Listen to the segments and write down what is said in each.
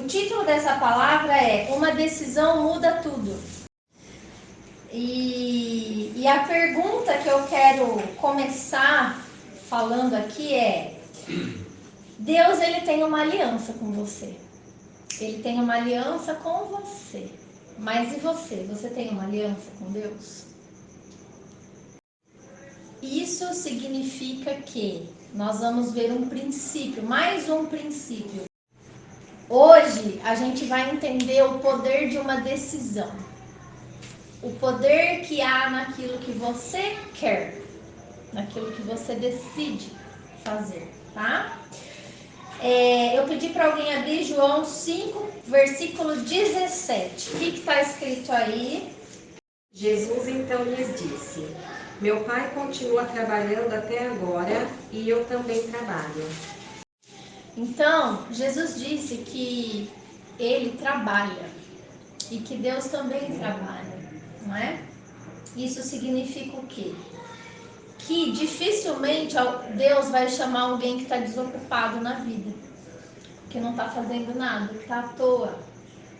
título dessa palavra é Uma decisão muda tudo. E a pergunta que eu quero começar falando aqui é: Deus, ele tem uma aliança com você. Ele tem uma aliança com você. Mas e você? Você tem uma aliança com Deus? Isso significa que nós vamos ver um princípio, mais um princípio. Hoje a gente vai entender o poder de uma decisão. O poder que há naquilo que você quer, naquilo que você decide fazer, tá? Eu pedi para alguém abrir João 5, versículo 17. O que está escrito aí? Jesus então lhes disse: Meu Pai continua trabalhando até agora e eu também trabalho. Então, Jesus disse que ele trabalha e que Deus também trabalha, não é? Isso significa o quê? Que dificilmente Deus vai chamar alguém que está desocupado na vida, que não está fazendo nada, que está à toa.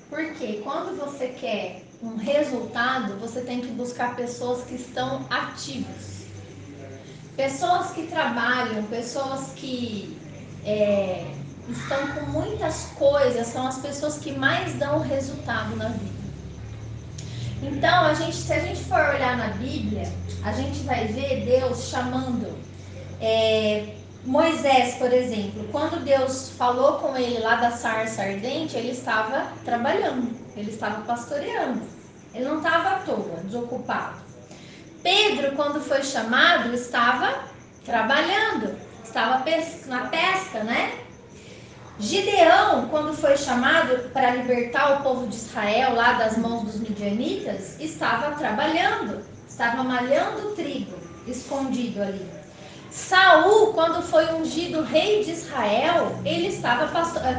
Porque quando você quer um resultado, você tem que buscar pessoas que estão ativas. Pessoas que trabalham, pessoas que estão com muitas coisas, são as pessoas que mais dão resultado na vida. Então, se a gente for olhar na Bíblia, a gente vai ver Deus chamando Moisés, por exemplo. Quando Deus falou com ele lá da sarça ardente, ele estava trabalhando, ele estava pastoreando. Ele não estava à toa, desocupado. Pedro, quando foi chamado, estava trabalhando, estava na pesca, né? Gideão, quando foi chamado para libertar o povo de Israel lá das mãos dos midianitas, estava trabalhando, estava malhando trigo, escondido ali. Saul, quando foi ungido rei de Israel, ele estava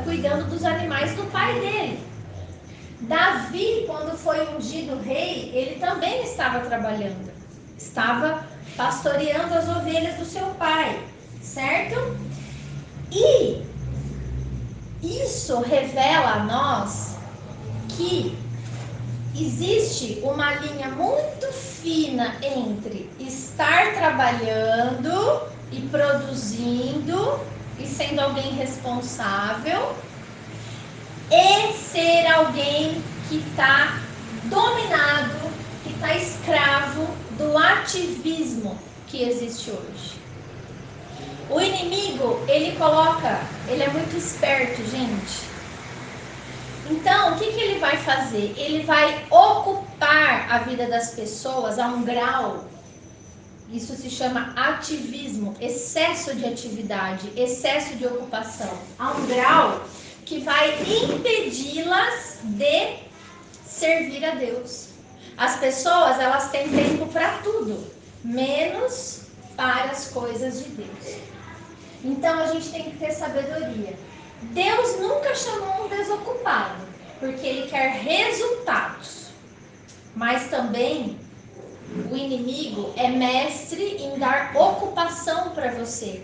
cuidando dos animais do pai dele. Davi, quando foi ungido rei, ele também estava trabalhando, estava pastoreando as ovelhas do seu pai, certo? E isso revela a nós que existe uma linha muito fina entre estar trabalhando e produzindo e sendo alguém responsável e ser alguém que está dominado, que está escravo do ativismo que existe hoje. O inimigo, ele é muito esperto, gente. Então, o que ele vai fazer? Ele vai ocupar a vida das pessoas a um grau, isso se chama ativismo, excesso de atividade, excesso de ocupação, a um grau que vai impedi-las de servir a Deus. As pessoas, elas têm tempo para tudo, menos para as coisas de Deus. Então, a gente tem que ter sabedoria. Deus nunca chamou um desocupado, porque ele quer resultados. Mas também o inimigo é mestre em dar ocupação para você,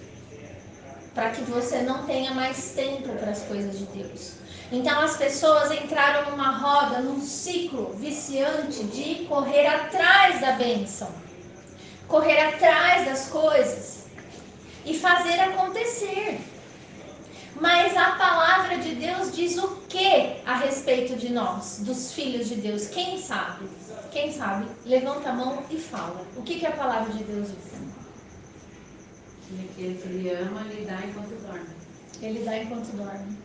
para que você não tenha mais tempo para as coisas de Deus. Então as pessoas entraram numa roda, num ciclo viciante de correr atrás da bênção, correr atrás das coisas e fazer acontecer. Mas a palavra de Deus diz o que a respeito de nós, dos filhos de Deus? Quem sabe? Quem sabe? Levanta a mão e fala. O que a palavra de Deus diz? Que ele ama, ele dá enquanto dorme. Ele dá enquanto dorme.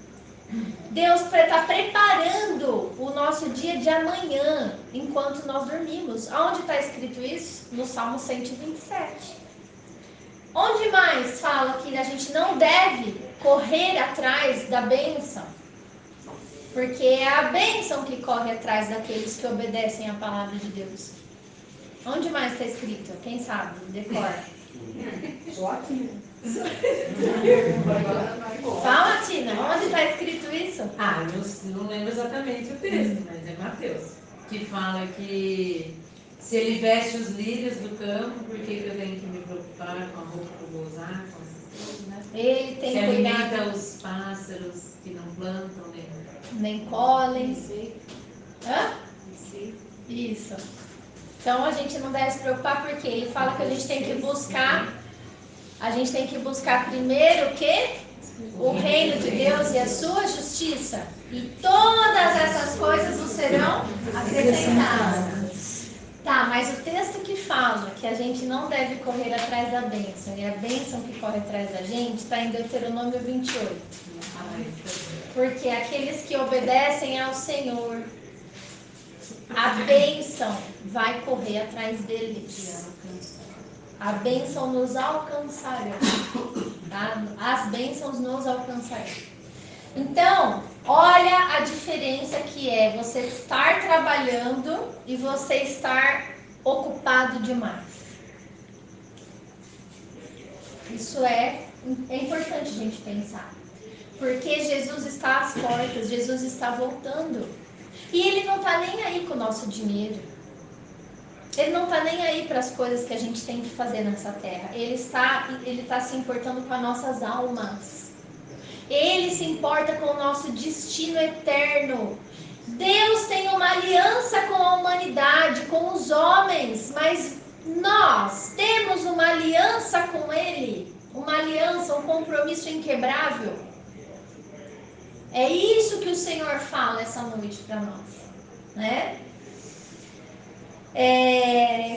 Deus está preparando o nosso dia de amanhã, enquanto nós dormimos. Aonde está escrito isso? No Salmo 127. Onde mais fala que a gente não deve correr atrás da bênção? Porque é a bênção que corre atrás daqueles que obedecem a palavra de Deus. Onde mais está escrito? Quem sabe? Decora. Só aqui. Fala, Tina. Onde está escrito isso? Eu não lembro exatamente o texto, mas é Mateus. Que fala que se ele veste os lírios do campo, por que eu tenho que me preocupar com a roupa que eu vou usar, com essas coisas, né? Ele tem se cuidado. alimenta os pássaros que não plantam, né? nem colhem. Hã? Isso. Então a gente não deve se preocupar porque ele fala que a gente tem que buscar primeiro o quê? O reino de Deus e a sua justiça. E todas essas coisas nos serão acrescentadas. Tá, mas o texto que fala que a gente não deve correr atrás da bênção, e a bênção que corre atrás da gente, está em Deuteronômio 28. Porque aqueles que obedecem ao Senhor, a bênção vai correr atrás deles. A bênção nos alcançará. Tá? As bênçãos nos alcançarão. Então, olha a diferença que é você estar trabalhando e você estar ocupado demais. Isso é importante a gente pensar. Porque Jesus está às portas, Jesus está voltando. E Ele não está nem aí com o nosso dinheiro. Ele não está nem aí para as coisas que a gente tem que fazer nessa terra. Ele está se importando com as nossas almas. Ele se importa com o nosso destino eterno. Deus tem uma aliança com a humanidade, com os homens, mas nós temos uma aliança com Ele. Uma aliança, um compromisso inquebrável. É isso que o Senhor fala essa noite para nós, né?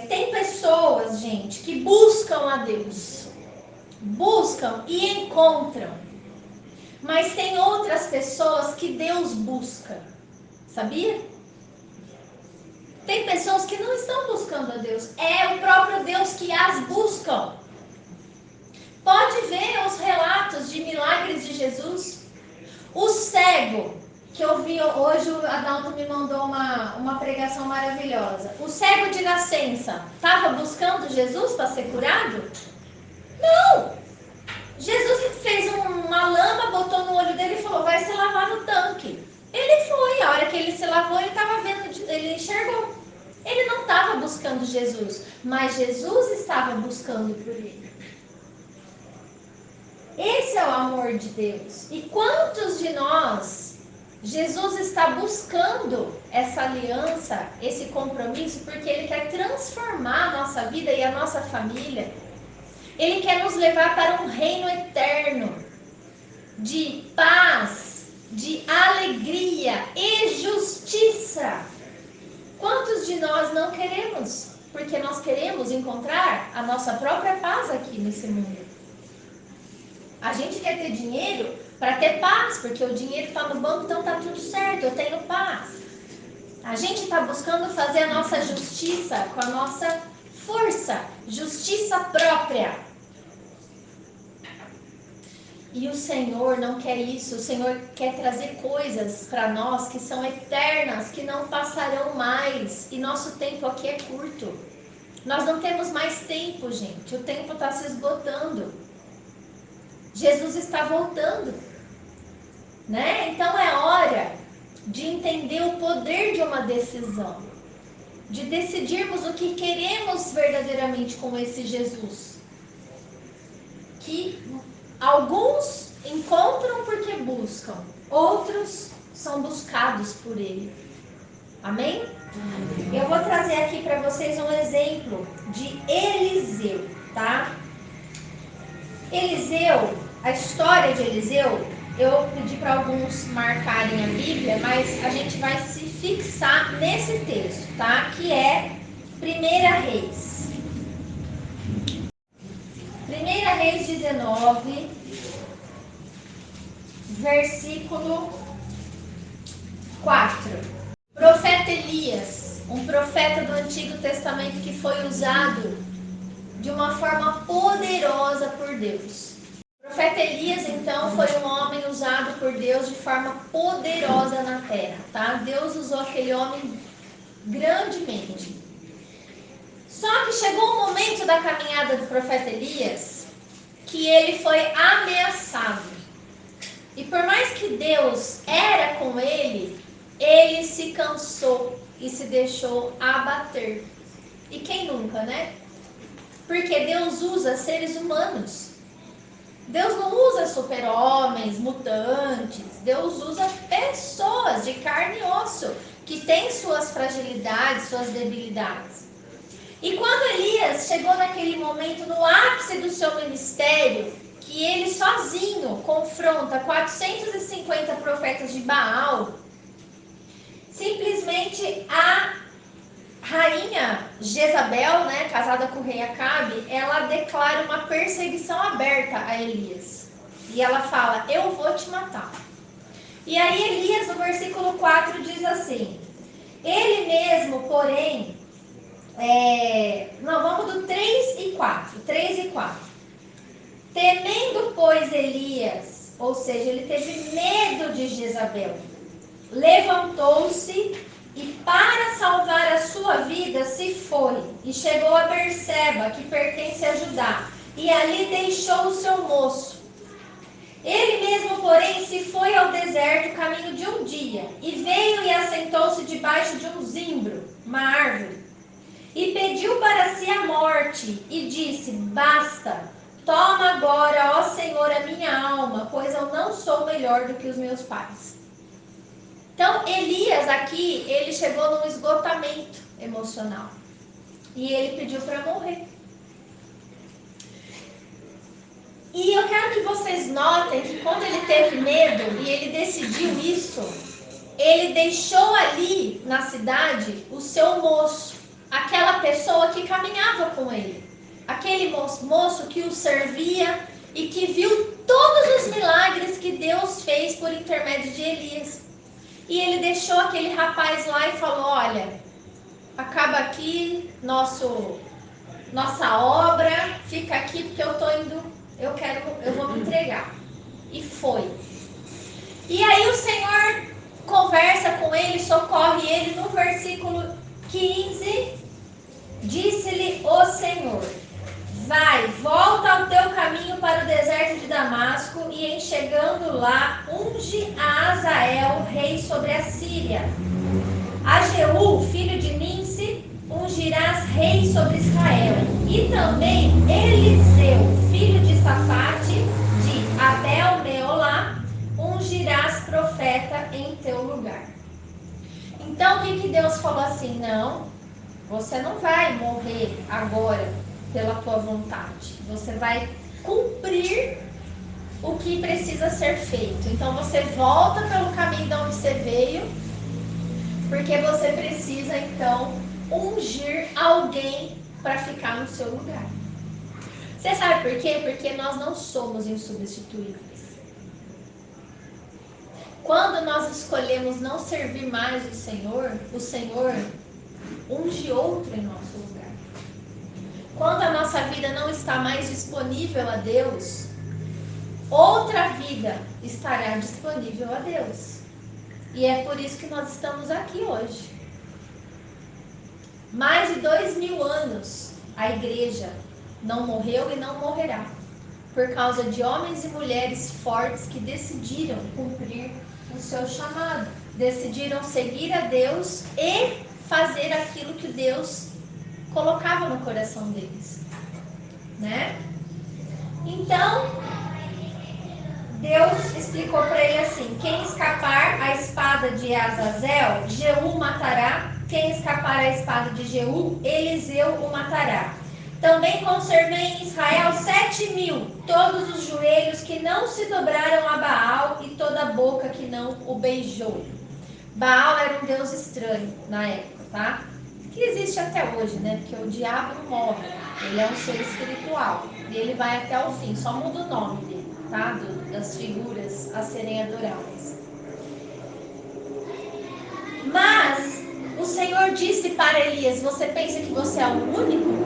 Tem pessoas, gente, que buscam a Deus. Buscam e encontram. Mas tem outras pessoas que Deus busca. Sabia? Tem pessoas que não estão buscando a Deus. É o próprio Deus que as busca. Pode ver os relatos de milagres de Jesus. O cego, que eu vi hoje, o Adalto me mandou uma pregação maravilhosa. O cego de nascença estava buscando Jesus para ser curado? Não! Jesus fez uma lama, botou no olho dele e falou, vai se lavar no tanque. Ele foi, a hora que ele se lavou, ele estava vendo, ele enxergou. Ele não estava buscando Jesus, mas Jesus estava buscando por ele. Esse é o amor de Deus. E quantos de nós, Jesus está buscando essa aliança, esse compromisso, porque Ele quer transformar a nossa vida e a nossa família. Ele quer nos levar para um reino eterno de paz, de alegria e justiça. Quantos de nós não queremos? Porque nós queremos encontrar a nossa própria paz aqui nesse mundo. A gente quer ter dinheiro para ter paz, porque o dinheiro está no banco, então está tudo certo, eu tenho paz. A gente está buscando fazer a nossa justiça com a nossa força, justiça própria. E o Senhor não quer isso, o Senhor quer trazer coisas para nós que são eternas, que não passarão mais. E nosso tempo aqui é curto. Nós não temos mais tempo, gente. O tempo está se esgotando. Jesus está voltando, né? Então é hora de entender o poder de uma decisão, de decidirmos o que queremos verdadeiramente com esse Jesus, que alguns encontram porque buscam, outros são buscados por Ele. Amém? Eu vou trazer aqui para vocês um exemplo de Eliseu, tá? Eliseu, a história de Eliseu, eu pedi para alguns marcarem a Bíblia, mas a gente vai se fixar nesse texto, tá? Que é 1 Reis. 1 Reis 19, versículo 4. Profeta Elias, um profeta do Antigo Testamento que foi usado de uma forma poderosa por Deus. O profeta Elias, então, foi um homem usado por Deus de forma poderosa na terra, tá? Deus usou aquele homem grandemente. Só que chegou um momento da caminhada do profeta Elias que ele foi ameaçado. E por mais que Deus era com ele, ele se cansou e se deixou abater. E quem nunca, né? Porque Deus usa seres humanos. Deus não usa super-homens, mutantes. Deus usa pessoas pessoas de carne e osso, que têm suas fragilidades, suas debilidades. E quando Elias chegou naquele momento, no ápice do seu ministério, que ele sozinho confronta 450 profetas de Baal, simplesmente a rainha Jezabel, né, casada com o rei Acabe, ela declara uma perseguição aberta a Elias. E ela fala, eu vou te matar. E aí Elias, no versículo 4, diz assim, ele mesmo, porém, vamos do 3 e 4. Temendo, pois, Elias, ou seja, ele teve medo de Jezabel, levantou-se e para salvar a sua vida se foi e chegou a Berseba, que pertence a Judá, e ali deixou o seu moço. Ele mesmo, porém, se foi ao deserto caminho de um dia, e veio e assentou-se debaixo de um zimbro, uma árvore, e pediu para si a morte, e disse, basta, toma agora, ó Senhor, a minha alma, pois eu não sou melhor do que os meus pais. Então, Elias aqui, ele chegou num esgotamento emocional, e ele pediu para morrer. E eu quero que vocês notem que quando ele teve medo e ele decidiu isso, ele deixou ali na cidade o seu moço, aquela pessoa que caminhava com ele, aquele moço que o servia e que viu todos os milagres que Deus fez por intermédio de Elias. E ele deixou aquele rapaz lá e falou, olha, acaba aqui nossa obra, fica aqui porque eu tô indo, eu vou me entregar. E foi. E aí o Senhor conversa com ele, socorre ele. No versículo 15, disse-lhe o Senhor, vai, volta ao teu caminho para o deserto de Damasco, e em chegando lá, unge a Azael, rei sobre a Síria. A Jeú, filho de Nimsi, ungirás rei sobre Israel. E também Eliseu, filho de Safate, de Abel-Meolá, ungirás profeta em teu lugar. Então, o que Deus falou assim? Não, você não vai morrer agora pela tua vontade. Você vai cumprir o que precisa ser feito. Então, você volta pelo caminho de onde você veio, porque você precisa, então, ungir alguém para ficar no seu lugar. Você sabe por quê? Porque nós não somos insubstituíveis. Quando nós escolhemos não servir mais o Senhor unge outro em nosso lugar. Quando a nossa vida não está mais disponível a Deus, outra vida estará disponível a Deus. E é por isso que nós estamos aqui hoje. Mais de 2000 anos a igreja não morreu e não morrerá, por causa de homens e mulheres fortes que decidiram cumprir o seu chamado, decidiram seguir a Deus e fazer aquilo que Deus colocava no coração deles, né? Então, Deus explicou para ele assim, quem escapar à espada de Azazel, Jeú matará, quem escapar à espada de Jeú, Eliseu o matará. Também conservei em Israel 7.000, todos os joelhos que não se dobraram a Baal e toda a boca que não o beijou. Baal era um deus estranho na época, tá? Que existe até hoje, né? Porque o diabo não morre, ele é um ser espiritual e ele vai até o fim, só muda o nome dele, tá? Das figuras a serem adoradas. Mas o Senhor disse para Elias, você pensa que você é o único?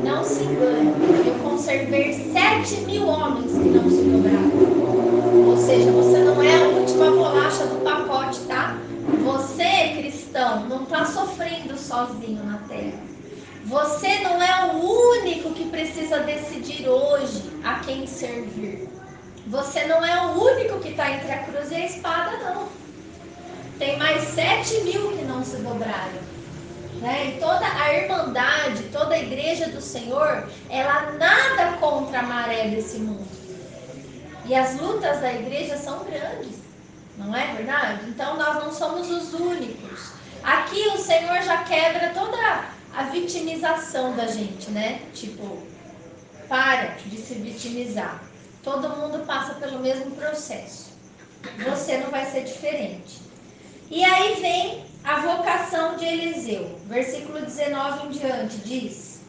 Não se engane, eu conservei 7.000 homens que não se dobraram. Ou seja, você não é a última bolacha do pacote, tá? Você, cristão, não está sofrendo sozinho na terra. Você não é o único que precisa decidir hoje a quem servir. Você não é o único que está entre a cruz e a espada, não. Tem mais 7.000 que não se dobraram. Né? E toda a irmandade, toda a igreja do Senhor, ela nada contra a maré desse mundo. E as lutas da igreja são grandes. Não é verdade? Então nós não somos os únicos. Aqui o Senhor já quebra toda a vitimização da gente, né? Tipo, para de se vitimizar. Todo mundo passa pelo mesmo processo. Você não vai ser diferente. E aí vem a vocação de Eliseu. Versículo 19 em diante diz: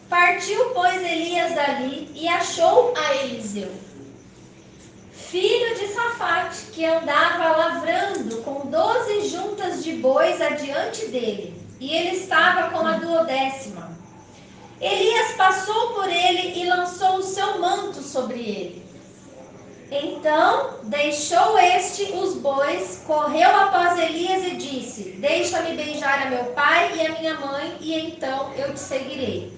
Partiu, pois, Elias dali e achou a Eliseu, filho de Safate, que andava lavrando com 12 juntas de bois adiante dele, e ele estava com a 12ª. Elias passou por ele e lançou o seu manto sobre ele. Então deixou este os bois, correu após Elias e disse: Deixa-me beijar a meu pai e a minha mãe, e então eu te seguirei.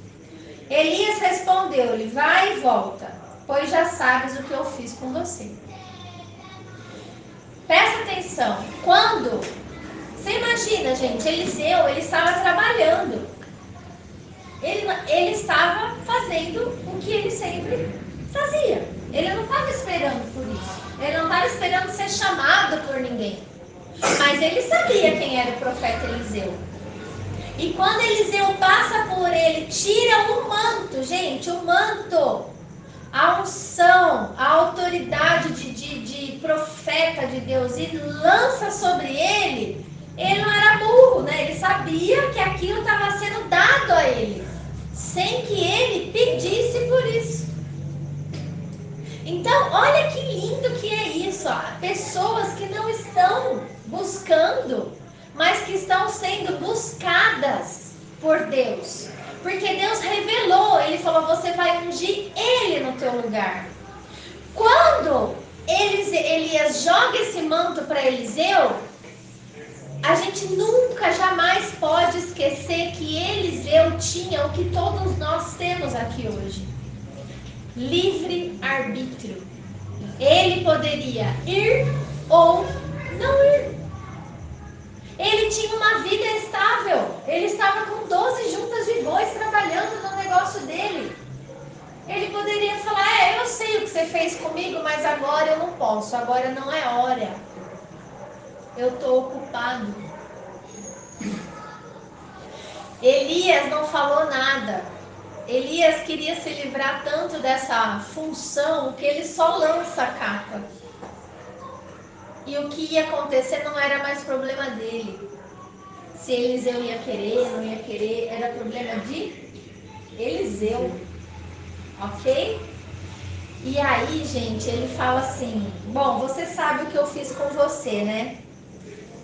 Elias respondeu-lhe: Vai e volta, pois já sabes o que eu fiz com você. Presta atenção. Quando você imagina, gente, Eliseu, ele estava trabalhando. Ele estava fazendo o que ele sempre fazia. Ele não estava esperando por isso. Ele não estava esperando ser chamado por ninguém. Mas ele sabia quem era o profeta Eliseu. E quando Eliseu passa por ele, tira o manto, gente, o manto, a unção, a autoridade de profeta de Deus, e lança sobre ele, ele não era burro, né? Ele sabia que aquilo estava sendo dado a ele, sem que ele pedisse por isso. Então, olha que lindo que é isso, ó. Pessoas que não estão buscando, mas que estão sendo buscadas por Deus. Porque Deus revelou, ele falou: você vai ungir ele no teu lugar. Quando Elias joga esse manto para Eliseu, a gente nunca, jamais pode esquecer que Eliseu tinha o que todos nós temos aqui hoje: livre arbítrio. Ele poderia ir ou não ir. Ele tinha uma vida estável. Ele estava com 12 juntas de bois trabalhando no negócio dele. Ele poderia falar: eu sei o que você fez comigo, mas agora eu não posso. Agora não é hora. Eu estou ocupado. Elias não falou nada. Elias queria se livrar tanto dessa função que ele só lança a capa. E o que ia acontecer não era mais problema dele. Se Eliseu ia querer, não ia querer, era problema de Eliseu. Ok? E aí, gente, ele fala assim: bom, você sabe o que eu fiz com você, né?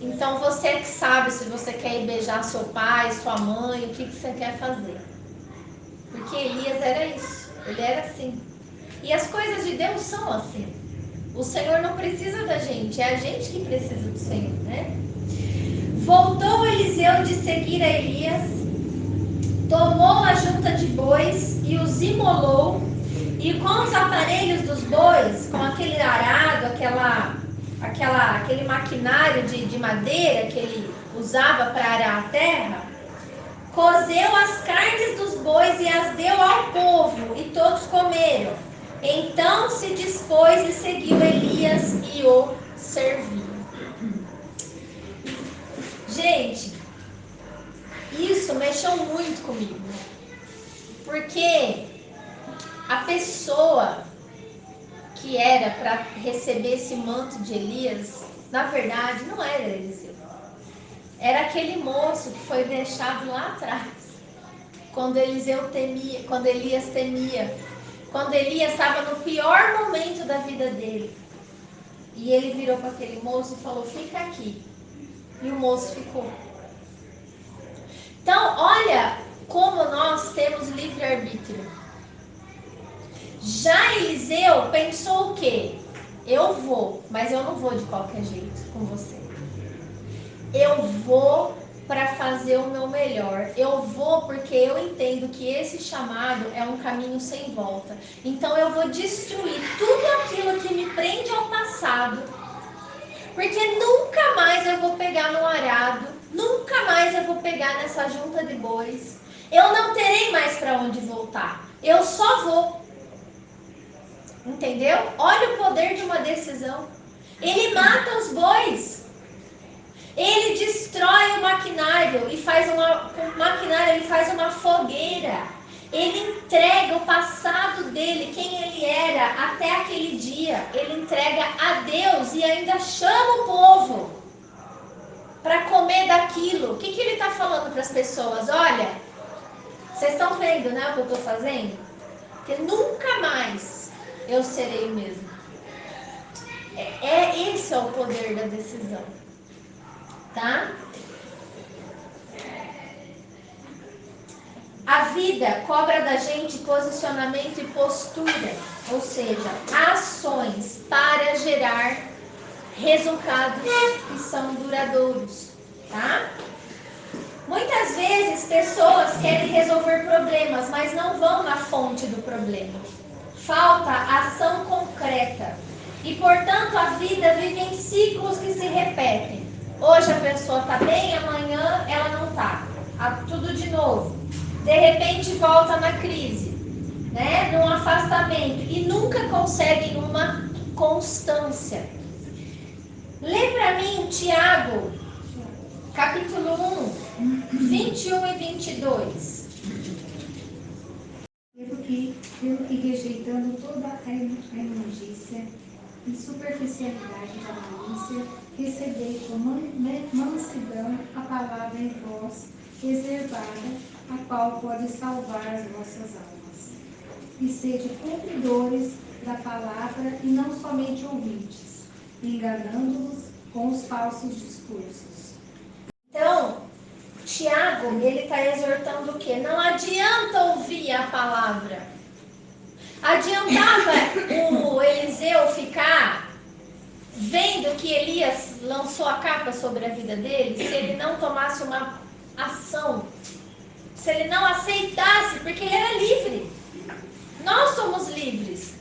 Então você que sabe se você quer ir beijar seu pai, sua mãe, o que você quer fazer. Porque Elias era isso, ele era assim. E as coisas de Deus são assim. O Senhor não precisa da gente, é a gente que precisa do Senhor, né? Voltou Eliseu de seguir a Elias, tomou a junta de bois e os imolou, e com os aparelhos dos bois, com aquele arado, aquele maquinário de madeira que ele usava para arar a terra, cozeu as carnes dos bois e as deu ao povo, e todos comeram. Então se dispôs e seguiu Elias e o serviu. Gente, isso mexeu muito comigo, porque a pessoa que era para receber esse manto de Elias, na verdade, não era Eliseu. Era aquele moço que foi deixado lá atrás, quando Elias temia, quando Elias estava no pior momento da vida dele. E ele virou para aquele moço e falou: fica aqui. E o moço ficou. Então, olha como nós temos livre-arbítrio. Já Eliseu pensou o quê? Eu vou, mas eu não vou de qualquer jeito com você. Eu vou para fazer o meu melhor. Eu vou porque eu entendo que esse chamado é um caminho sem volta. Então eu vou destruir tudo aquilo que me prende ao passado, porque nunca mais eu vou pegar no arado, nunca mais eu vou pegar nessa junta de bois. Eu não terei mais para onde voltar. Eu só vou. Entendeu? Olha o poder de uma decisão. Ele mata os bois. Ele destrói o maquinário e faz uma fogueira. Ele entrega o passado dele, quem ele era até aquele dia. Ele entrega a Deus e ainda chama o povo para comer daquilo. O que ele está falando para as pessoas? Olha, vocês estão vendo, né, o que eu estou fazendo? Porque nunca mais eu serei o mesmo. Esse é o poder da decisão, tá? A vida cobra da gente posicionamento e postura, ou seja, ações para gerar resultados que são duradouros, tá? Muitas vezes pessoas querem resolver problemas, mas não vão na fonte do problema. Falta ação concreta. E, portanto, a vida vive em ciclos que se repetem. Hoje a pessoa está bem, amanhã ela não está. Tudo de novo. De repente volta na crise, né? Num afastamento. E nunca conseguem uma constância. Lê para mim Tiago, capítulo 1, 21 e 22. Pelo que rejeitando toda a imundícia e superficialidade da malícia, recebei com mansidão a palavra em vós reservada, a qual pode salvar as vossas almas. E sede cumpridores da palavra e não somente ouvintes, enganando-vos com os falsos discursos. Então, Tiago, ele está exortando o quê? Não adianta ouvir a palavra. Adiantava o Eliseu ficar vendo que Elias lançou a capa sobre a vida dele, se ele não tomasse uma ação, se ele não aceitasse, porque ele era livre. Nós somos livres.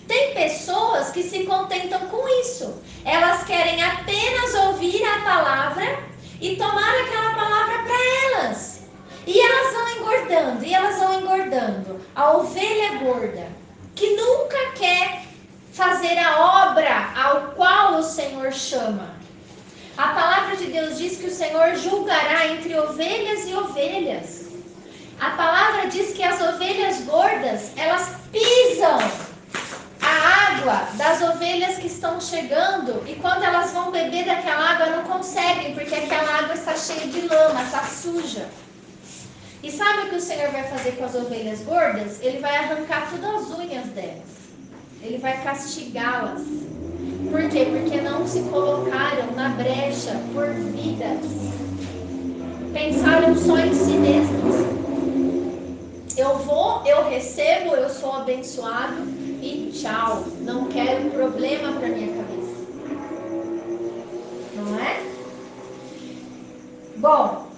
Tem pessoas que se contentam com isso. Elas querem apenas ouvir a palavra e tomar aquela palavra para elas. E elas vão engordando, e elas vão engordando. A ovelha gorda, que nunca quer fazer a obra ao qual o Senhor chama. A palavra de Deus diz que o Senhor julgará entre ovelhas e ovelhas. A palavra diz que as ovelhas gordas, elas pisam a água das ovelhas que estão chegando, e quando elas vão beber daquela água não conseguem, porque aquela água está cheia de lama, está suja. E sabe o que o Senhor vai fazer com as ovelhas gordas? Ele vai arrancar todas as unhas delas. Ele vai castigá-las. Por quê? Porque não se colocaram na brecha por vidas. Pensaram só em si mesmas. Eu vou, eu recebo, eu sou abençoado e tchau. Não quero problema para minha cabeça. Não é? Bom,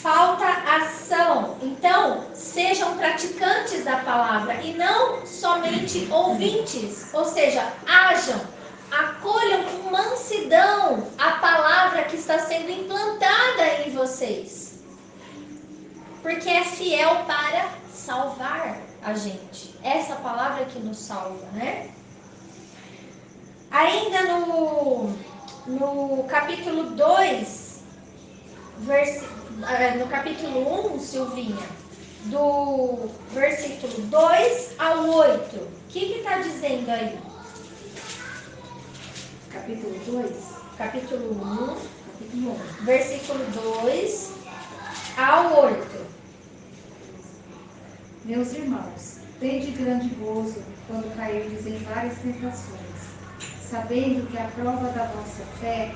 falta ação. Então, sejam praticantes da palavra e não somente ouvintes. Ou seja, ajam, acolham com mansidão a palavra que está sendo implantada em vocês. Porque é fiel para salvar a gente. Essa palavra que nos salva, né? Ainda no capítulo 2, no capítulo 1, Silvinha, do versículo 2 ao 8, o que está dizendo aí? Capítulo 2, Capítulo 1, versículo 2 ao 8. Meus irmãos, tende grande gozo quando cairdes em várias tentações, sabendo que a prova da vossa fé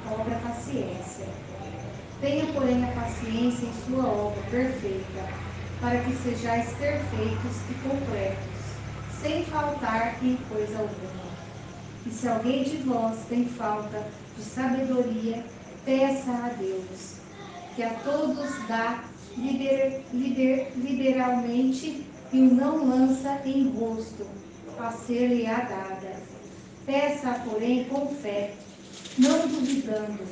obra paciência. Tenha, porém, a paciência em sua obra perfeita, para que sejais perfeitos e completos, sem faltar em coisa alguma. E se alguém de vós tem falta de sabedoria, peça a Deus, que a todos dá liberalmente e o não lança em rosto, a ser-lhe-á dada. Peça, porém, com fé, não duvidando,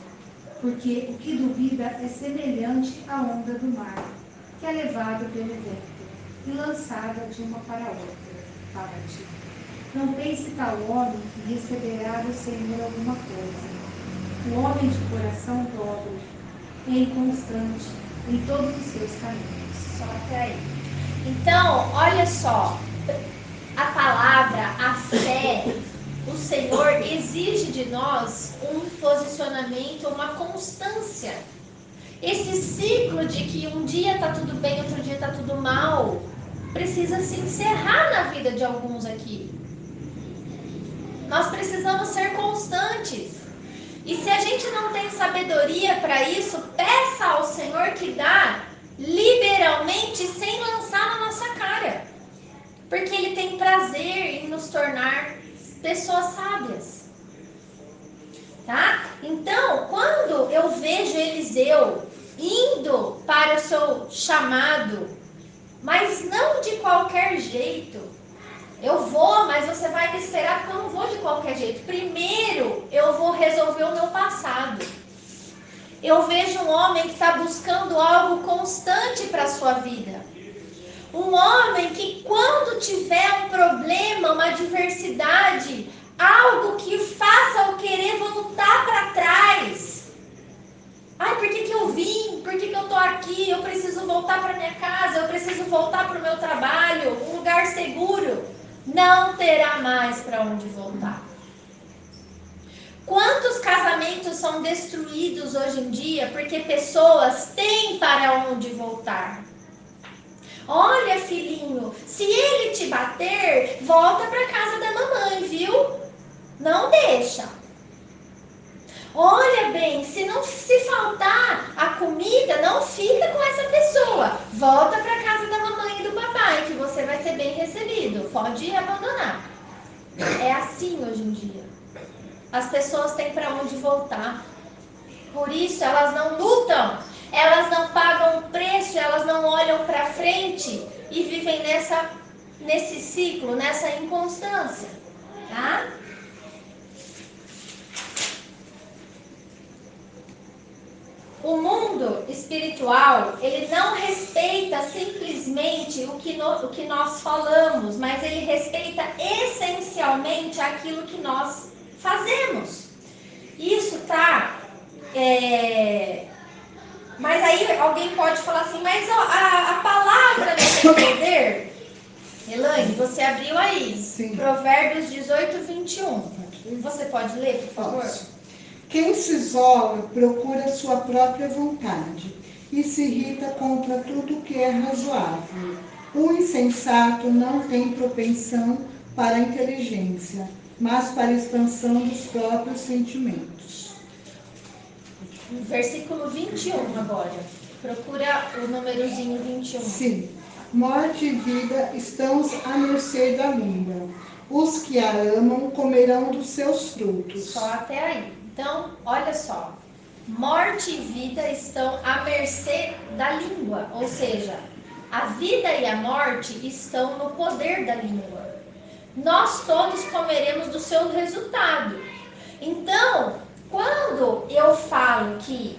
porque o que duvida é semelhante à onda do mar, que é levado pelo vento e lançada de uma para outra. Fala, Ti. Não pense tal homem que receberá do Senhor alguma coisa. O homem de coração dobre é inconstante em todos os seus caminhos. Só até aí. Então, olha só, a palavra, a fé, o Senhor exige de nós um posicionamento, uma constância. Esse ciclo de que um dia tá tudo bem, outro dia tá tudo mal, precisa se encerrar na vida de alguns aqui. Nós precisamos ser constantes. E se a gente não tem sabedoria para isso, peça ao Senhor que dá liberalmente, sem lançar na nossa cara. Porque Ele tem prazer em nos tornar pessoas sábias. Tá? Então, quando eu vejo Eliseu indo para o seu chamado, mas não de qualquer jeito. Eu vou, mas você vai me esperar porque eu não vou de qualquer jeito. Primeiro, eu vou resolver o meu passado. Eu vejo um homem que está buscando algo constante para a sua vida. Um homem que quando tiver um problema, uma adversidade, algo que faça eu querer voltar para trás. Ai, por que eu vim? Por que eu estou aqui? Eu preciso voltar para minha casa, eu preciso voltar para o meu trabalho, um lugar seguro. Não terá mais para onde voltar. Quantos casamentos são destruídos hoje em dia porque pessoas têm para onde voltar? Olha, filhinho, se ele te bater, volta para casa da mamãe, viu? Não deixa. Olha bem, se faltar a comida, não fica com essa pessoa. Volta para casa da mamãe e do papai, que você vai ser bem recebido. Pode abandonar. É assim hoje em dia. As pessoas têm para onde voltar. Por isso elas não lutam, elas não pagam preço, elas não olham para frente e vivem nesse ciclo, nessa inconstância, tá? O mundo espiritual, ele não respeita simplesmente o que nós falamos, mas ele respeita essencialmente aquilo que nós fazemos. Isso tá... Mas aí alguém pode falar assim, mas a palavra não tem poder? Elaine, você abriu aí. Sim. Provérbios 18, 21. Você pode ler, por favor? Posso. Quem se isola procura sua própria vontade e se irrita contra tudo que é razoável. O insensato não tem propensão para a inteligência, mas para a expansão dos próprios sentimentos. Versículo 21 agora. Procura o númerozinho 21. Sim. Morte e vida estão à mercê da língua. Os que a amam comerão dos seus frutos. Só até aí. Então, olha só. Morte e vida estão à mercê da língua. Ou seja, a vida e a morte estão no poder da língua. Nós todos comeremos do seu resultado. Então, quando eu falo que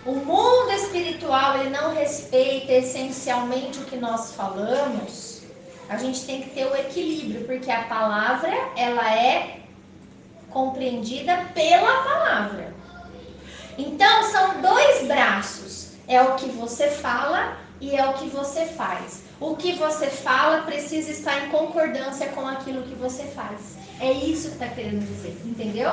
o mundo espiritual ele não respeita essencialmente o que nós falamos, a gente tem que ter o equilíbrio, porque a palavra ela é compreendida pela palavra. Então, são dois braços. É o que você fala e é o que você faz. O que você fala precisa estar em concordância com aquilo que você faz. É isso que está querendo dizer, entendeu?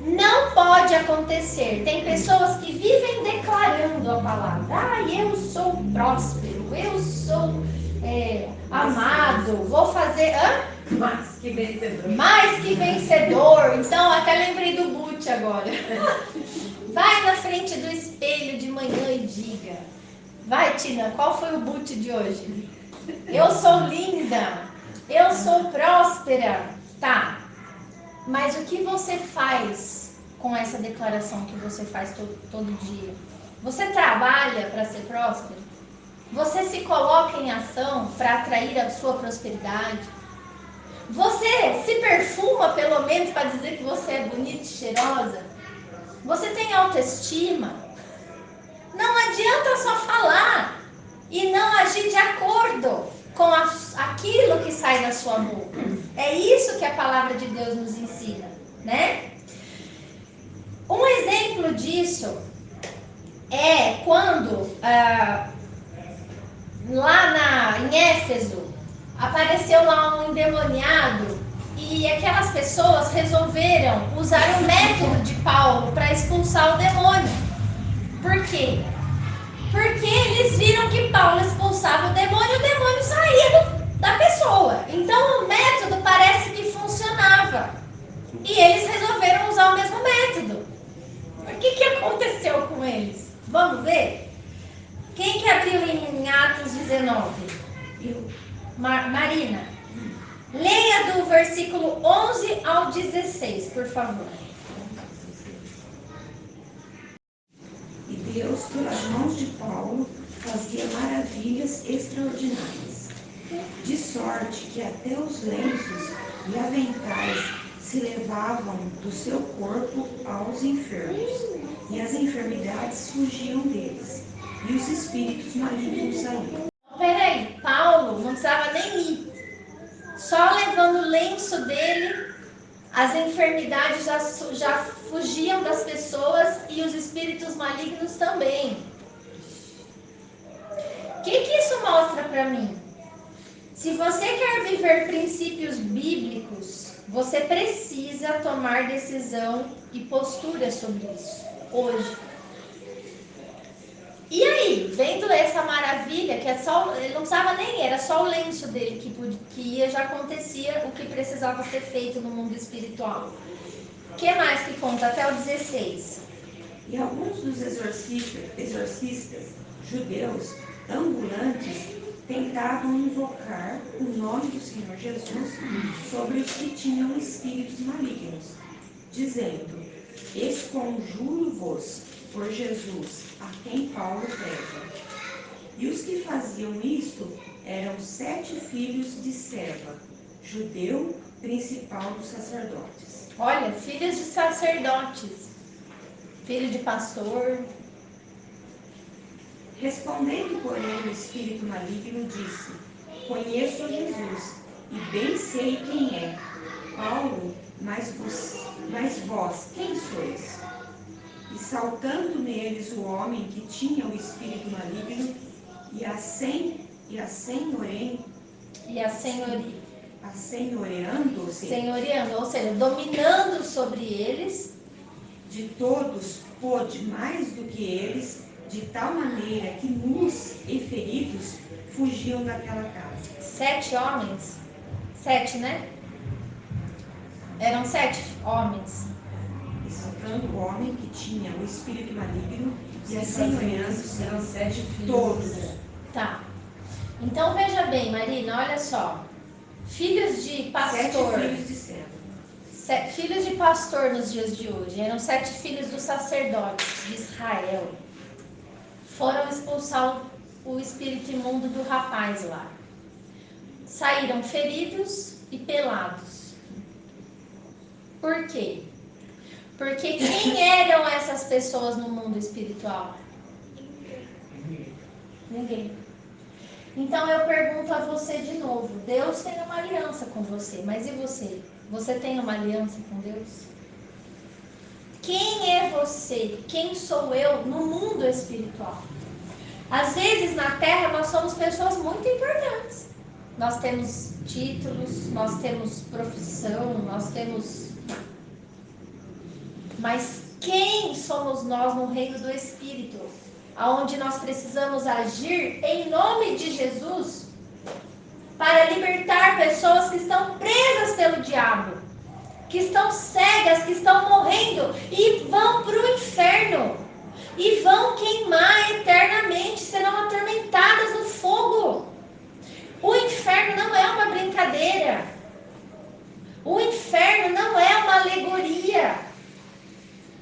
Não pode acontecer. Tem pessoas que vivem declarando a palavra. Eu sou próspero, eu sou amado, vou fazer... Mais que vencedor. Mais que vencedor. Então, até lembrei do boot agora. Vai na frente do espelho de manhã e diga. Vai, Tina, qual foi o boot de hoje? Eu sou linda. Eu sou próspera. Tá. Mas o que você faz com essa declaração que você faz todo dia? Você trabalha para ser próspero? Você se coloca em ação para atrair a sua prosperidade? Você se perfuma pelo menos para dizer que você é bonita e cheirosa? Você tem autoestima? Não adianta só falar e não agir de acordo com aquilo que sai da sua boca. É isso que a palavra de Deus nos ensina, né? Um exemplo disso é quando em Éfeso apareceu lá um endemoniado e aquelas pessoas resolveram usar o método de Paulo para expulsar o demônio. Por quê? Porque eles viram que Paulo expulsava o demônio saía da pessoa. Então o método parece que funcionava. E eles resolveram usar o mesmo método. O que aconteceu com eles? Vamos ver? Quem que abriu em Atos 19? Marina. Leia do versículo 11 ao 16, por favor. E Deus, pelas mãos de Paulo, fazia maravilhas extraordinárias, de sorte que até os lenços e aventais se levavam do seu corpo aos enfermos, e as enfermidades fugiam deles, e os espíritos malignos saíam. Peraí, Paulo não precisava nem ir. Só levando o lenço dele, as enfermidades já fugiam das pessoas e os espíritos malignos também. O que isso mostra para mim? Se você quer viver princípios bíblicos, você precisa tomar decisão e postura sobre isso, hoje. E aí, vendo essa maravilha, que é só, ele não precisava nem, era só o lenço dele que ia, já acontecia o que precisava ser feito no mundo espiritual. O que mais que conta? Até o 16. E alguns dos exorcistas judeus ambulantes tentavam invocar o nome do Senhor Jesus sobre os que tinham espíritos malignos, dizendo: esconjuro-vos por Jesus, a quem Paulo prega. E os que faziam isto eram 7 filhos de Seva, judeu principal dos sacerdotes. Olha, filhos de sacerdotes, filho de pastor. Respondendo, porém, o espírito maligno disse: conheço Jesus, e bem sei quem é. Paulo, mas vós, quem sois? E saltando neles o homem que tinha o espírito maligno, e assenhoreando, ou seja, dominando sobre eles, de todos pôde mais do que eles, de tal maneira que nus e feridos fugiam daquela casa. 7 homens? 7, né? Eram 7 homens. E saltando o homem que tinha o espírito maligno, e assenhoreando-se eram 7 filhos. todos. Tá. Então veja bem, Marina, olha só. Filhos de pastor. 7 filhos de Seva. Filhos de pastor nos dias de hoje. Eram 7 filhos dos sacerdotes de Israel. Foram expulsar o espírito imundo do rapaz lá. Saíram feridos e pelados. Por quê? Porque quem eram essas pessoas no mundo espiritual? Ninguém. Então eu pergunto a você de novo. Deus tem uma aliança com você, mas e você? Você tem uma aliança com Deus? Quem é você? Quem sou eu no mundo espiritual? Às vezes na Terra nós somos pessoas muito importantes. Nós temos títulos, nós temos profissão, nós temos... Mas quem somos nós no reino do Espírito? Onde nós precisamos agir em nome de Jesus para libertar pessoas que estão presas pelo diabo, que estão cegas, que estão morrendo e vão para o inferno e vão queimar eternamente, serão atormentadas no fogo. O inferno não é uma brincadeira. O inferno não é uma alegoria.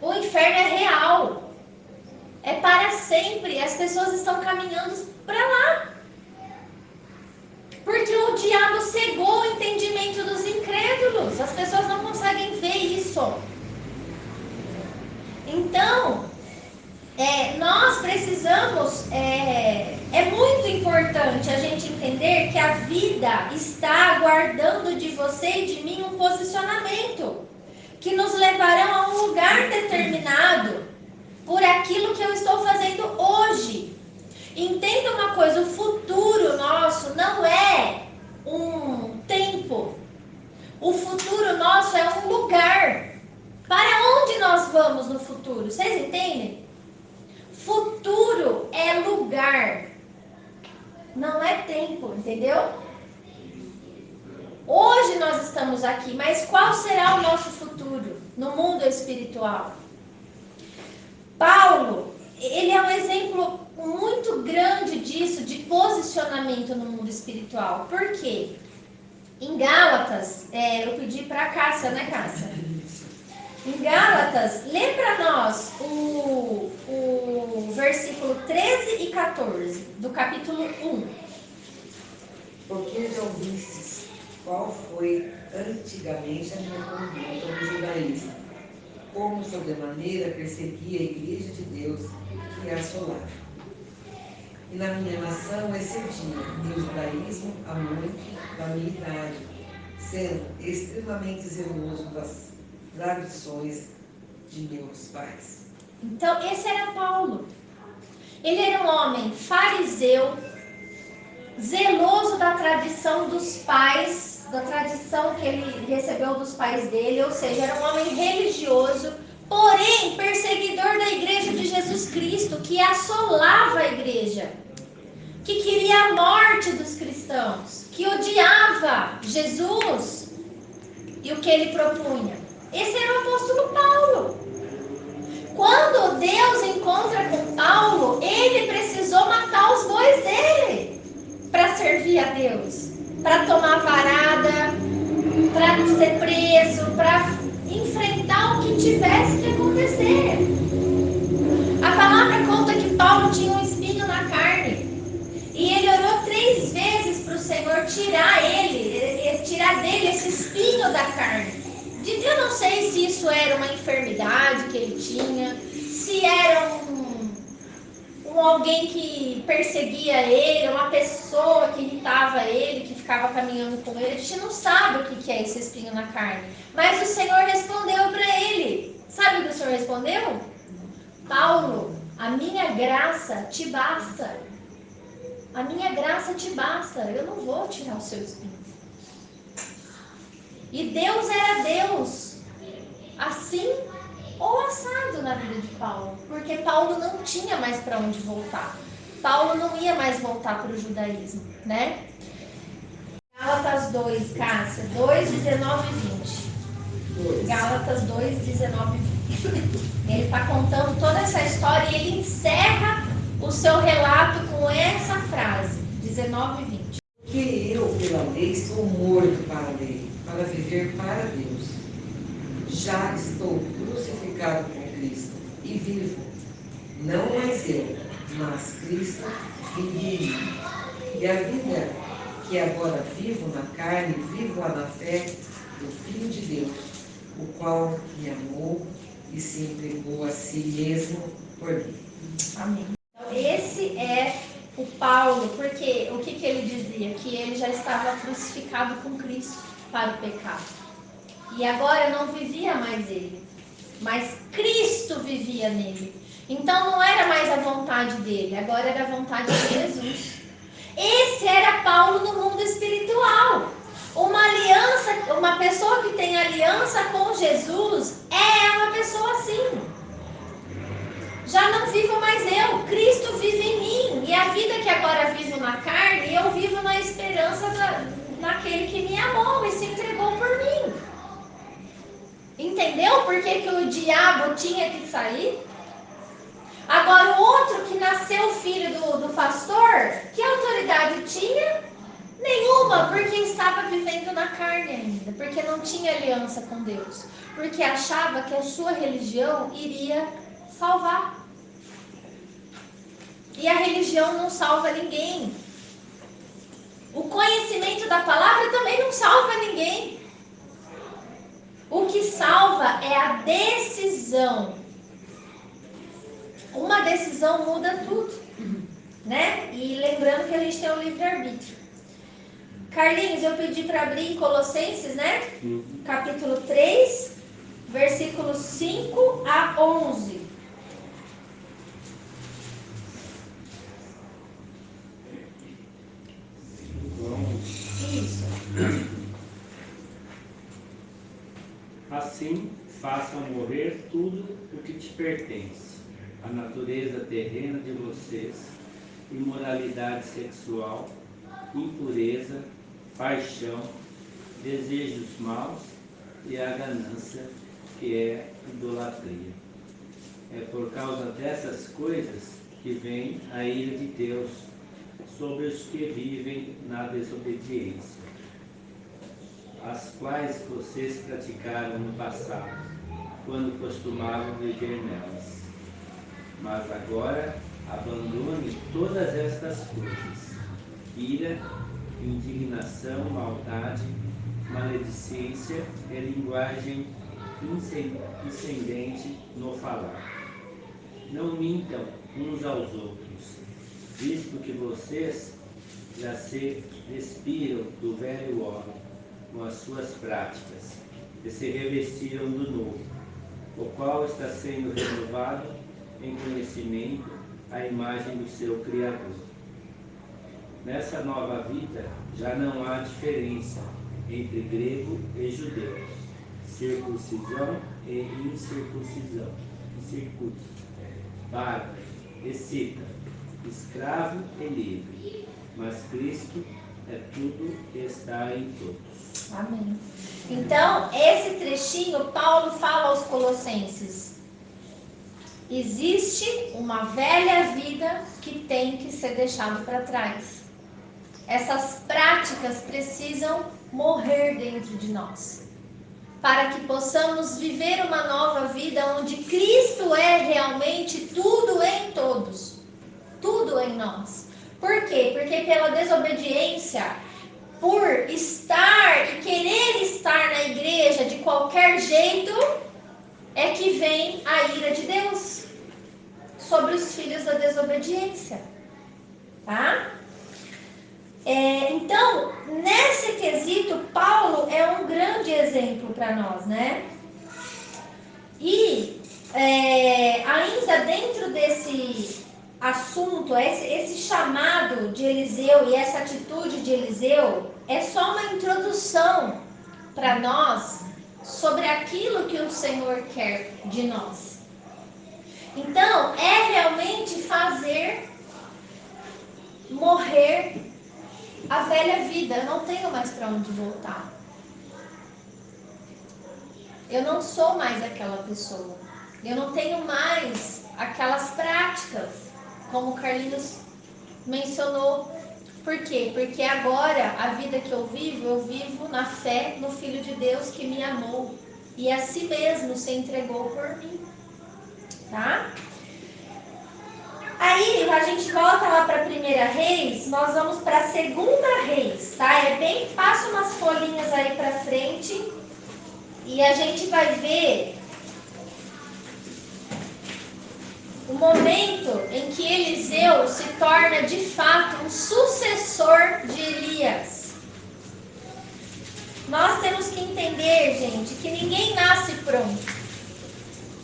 O inferno é real. É para sempre. As pessoas estão caminhando para lá. Porque o diabo cegou o entendimento dos incrédulos. As pessoas não conseguem ver isso. Então, nós precisamos... É muito importante importante a gente entender que a vida está aguardando de você e de mim um posicionamento que nos levarão a um lugar determinado por aquilo que eu estou fazendo hoje. Entenda uma coisa, o futuro nosso não é um tempo. O futuro nosso é um lugar. Para onde nós vamos no futuro? Vocês entendem? Futuro é lugar. Não é tempo, entendeu? Hoje nós estamos aqui, mas qual será o nosso futuro no mundo espiritual? Paulo, ele é um exemplo muito grande disso, de posicionamento no mundo espiritual. Por quê? Em Gálatas, eu pedi para a Cássia, né, Cássia? Em Gálatas, lê para nós o versículo 13 e 14 do capítulo 1. Porque já ouvistes qual foi antigamente a minha conduta no judaísmo, como sobremaneira perseguia a igreja de Deus que assolava. E na minha nação excedia no judaísmo a muito da minha idade, sendo extremamente zeloso das tradições de meus pais. Então, esse era Paulo. Ele era um homem fariseu, zeloso da tradição dos pais, da tradição que ele recebeu dos pais dele, ou seja, era um homem religioso, porém perseguidor da igreja de Jesus Cristo, que assolava a igreja, que queria a morte dos cristãos, que odiava Jesus e o que ele propunha. Esse era o apóstolo Paulo. Quando Deus encontra com Paulo, ele precisou matar os bois dele para servir a Deus, para tomar varada, para ser preso, para enfrentar o que tivesse que acontecer. A palavra conta que Paulo tinha um espinho na carne e ele orou 3 vezes para o Senhor tirar dele esse espinho da carne. Eu não sei se isso era uma enfermidade que ele tinha, se era alguém que perseguia ele, uma pessoa que irritava ele, que ficava caminhando com ele. A gente não sabe o que é esse espinho na carne. Mas o Senhor respondeu para ele. Sabe o que o Senhor respondeu? Paulo, a minha graça te basta. A minha graça te basta. Eu não vou tirar o seu espinho. E Deus era Deus, assim ou assado na vida de Paulo, porque Paulo não tinha mais para onde voltar. Paulo não ia mais voltar para o judaísmo, né? Gálatas 2, Cássia, 2, 19 e 20. Gálatas 2, 19 e 20. Ele está contando toda essa história e ele encerra o seu relato com essa frase, 19 e 20. Que eu, pela lei, sou morto para a lei, para viver para Deus. Já estou crucificado com Cristo e vivo, não mais eu, mas Cristo vive em mim. E a vida que agora vivo na carne, vivo-a na fé do Filho de Deus, o qual me amou e se entregou a si mesmo por mim. Amém. Então, esse é o Paulo, porque o que ele dizia? Que ele já estava crucificado com Cristo para o pecado. E agora não vivia mais ele, mas Cristo vivia nele. Então não era mais a vontade dele, agora era a vontade de Jesus. Esse era Paulo no mundo espiritual. Uma pessoa que tem aliança com Jesus é uma pessoa assim. Já não vivo mais eu, Cristo vive em mim. E a vida que agora vivo na carne, eu vivo na esperança naquele que me amou e se entregou por mim. Entendeu por que o diabo tinha que sair? Agora o outro que nasceu filho do pastor, que autoridade tinha? Nenhuma, porque estava vivendo na carne ainda, porque não tinha aliança com Deus, porque achava que a sua religião iria salvar. E a religião não salva ninguém. O conhecimento da palavra também não salva ninguém. O que salva é a decisão. Uma decisão muda tudo. né? E lembrando que a gente tem o livre-arbítrio. Carlinhos, eu pedi para abrir em Colossenses, né? Capítulo 3, versículos 5 a 11. Isso. Assim, façam morrer tudo o que te pertence, a natureza terrena de vocês, imoralidade sexual, impureza, paixão, desejos maus e a ganância, que é idolatria. É por causa dessas coisas que vem a ira de Deus sobre os que vivem na desobediência, as quais vocês praticaram no passado, quando costumavam viver nelas. Mas agora abandone todas estas coisas: ira, indignação, maldade, maledicência e linguagem incendente no falar. Não mintam uns aos outros, visto que vocês já se despiram do velho homem com as suas práticas e se revestiram do novo, o qual está sendo renovado em conhecimento à imagem do seu Criador. Nessa nova vida já não há diferença entre grego e judeu, circuncisão e incircuncisão, bárbaro e cita, escravo e livre, mas Cristo é tudo e está em todos. Amém. Então, esse trechinho, Paulo fala aos Colossenses: existe uma velha vida que tem que ser deixada para trás. Essas práticas precisam morrer dentro de nós, para que possamos viver uma nova vida onde Cristo é realmente tudo em todos, tudo em nós. Por quê? Porque pela desobediência, por estar e querer estar na igreja de qualquer jeito, é que vem a ira de Deus sobre os filhos da desobediência, tá? Então, nesse quesito, Paulo é um grande exemplo para nós, né? E ainda dentro desse assunto, esse chamado de Eliseu e essa atitude de Eliseu é só uma introdução para nós sobre aquilo que o Senhor quer de nós. Então, é realmente fazer morrer a velha vida. Eu não tenho mais para onde voltar. Eu não sou mais aquela pessoa. Eu não tenho mais aquelas práticas, como o Carlinhos mencionou. Por quê? Porque agora a vida que eu vivo na fé no Filho de Deus que me amou e a si mesmo se entregou por mim. Tá? Aí a gente volta lá para a 1 Reis, nós vamos para a 2 Reis, tá? Passa umas folhinhas aí para frente e a gente vai ver o momento em que Eliseu se torna de fato um sucessor de Elias. Nós temos que entender, gente, que ninguém nasce pronto.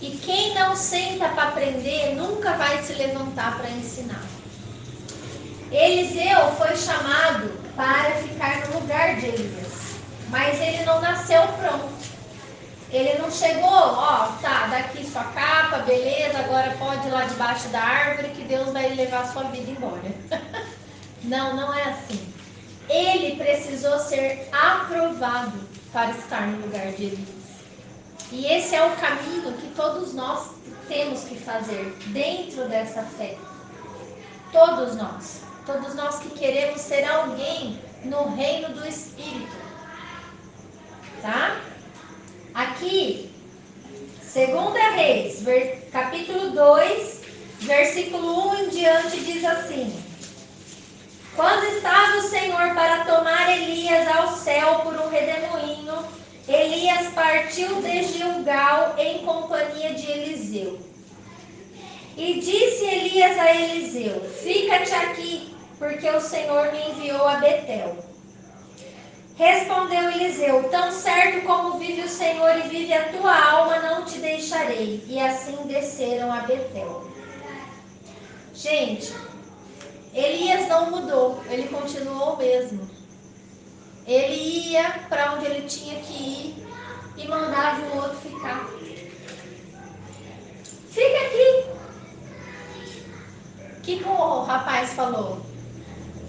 E quem não senta para aprender nunca vai se levantar para ensinar. Eliseu foi chamado para ficar no lugar de Elias, mas ele não nasceu pronto. Ele não chegou, tá, daqui sua capa, beleza, agora pode ir lá debaixo da árvore que Deus vai levar a sua vida embora. Não é assim. Ele precisou ser aprovado para estar no lugar de Elias. E esse é o caminho que todos nós temos que fazer dentro dessa fé. Todos nós que queremos ser alguém no reino do Espírito. Tá? Aqui, 2 Reis, capítulo 2, versículo 1 em diante, diz assim: quando estava o Senhor para tomar Elias ao céu por um redemoinho, Elias partiu de Gilgal em companhia de Eliseu. E disse Elias a Eliseu: fica-te aqui, porque o Senhor me enviou a Betel. Respondeu Eliseu: tão certo como vive o Senhor e vive a tua alma, não te deixarei. E assim desceram a Betel. Gente, Elias não mudou, ele continuou o mesmo. Ele ia para onde ele tinha que ir e mandava o outro ficar. Fica aqui. O que o rapaz falou?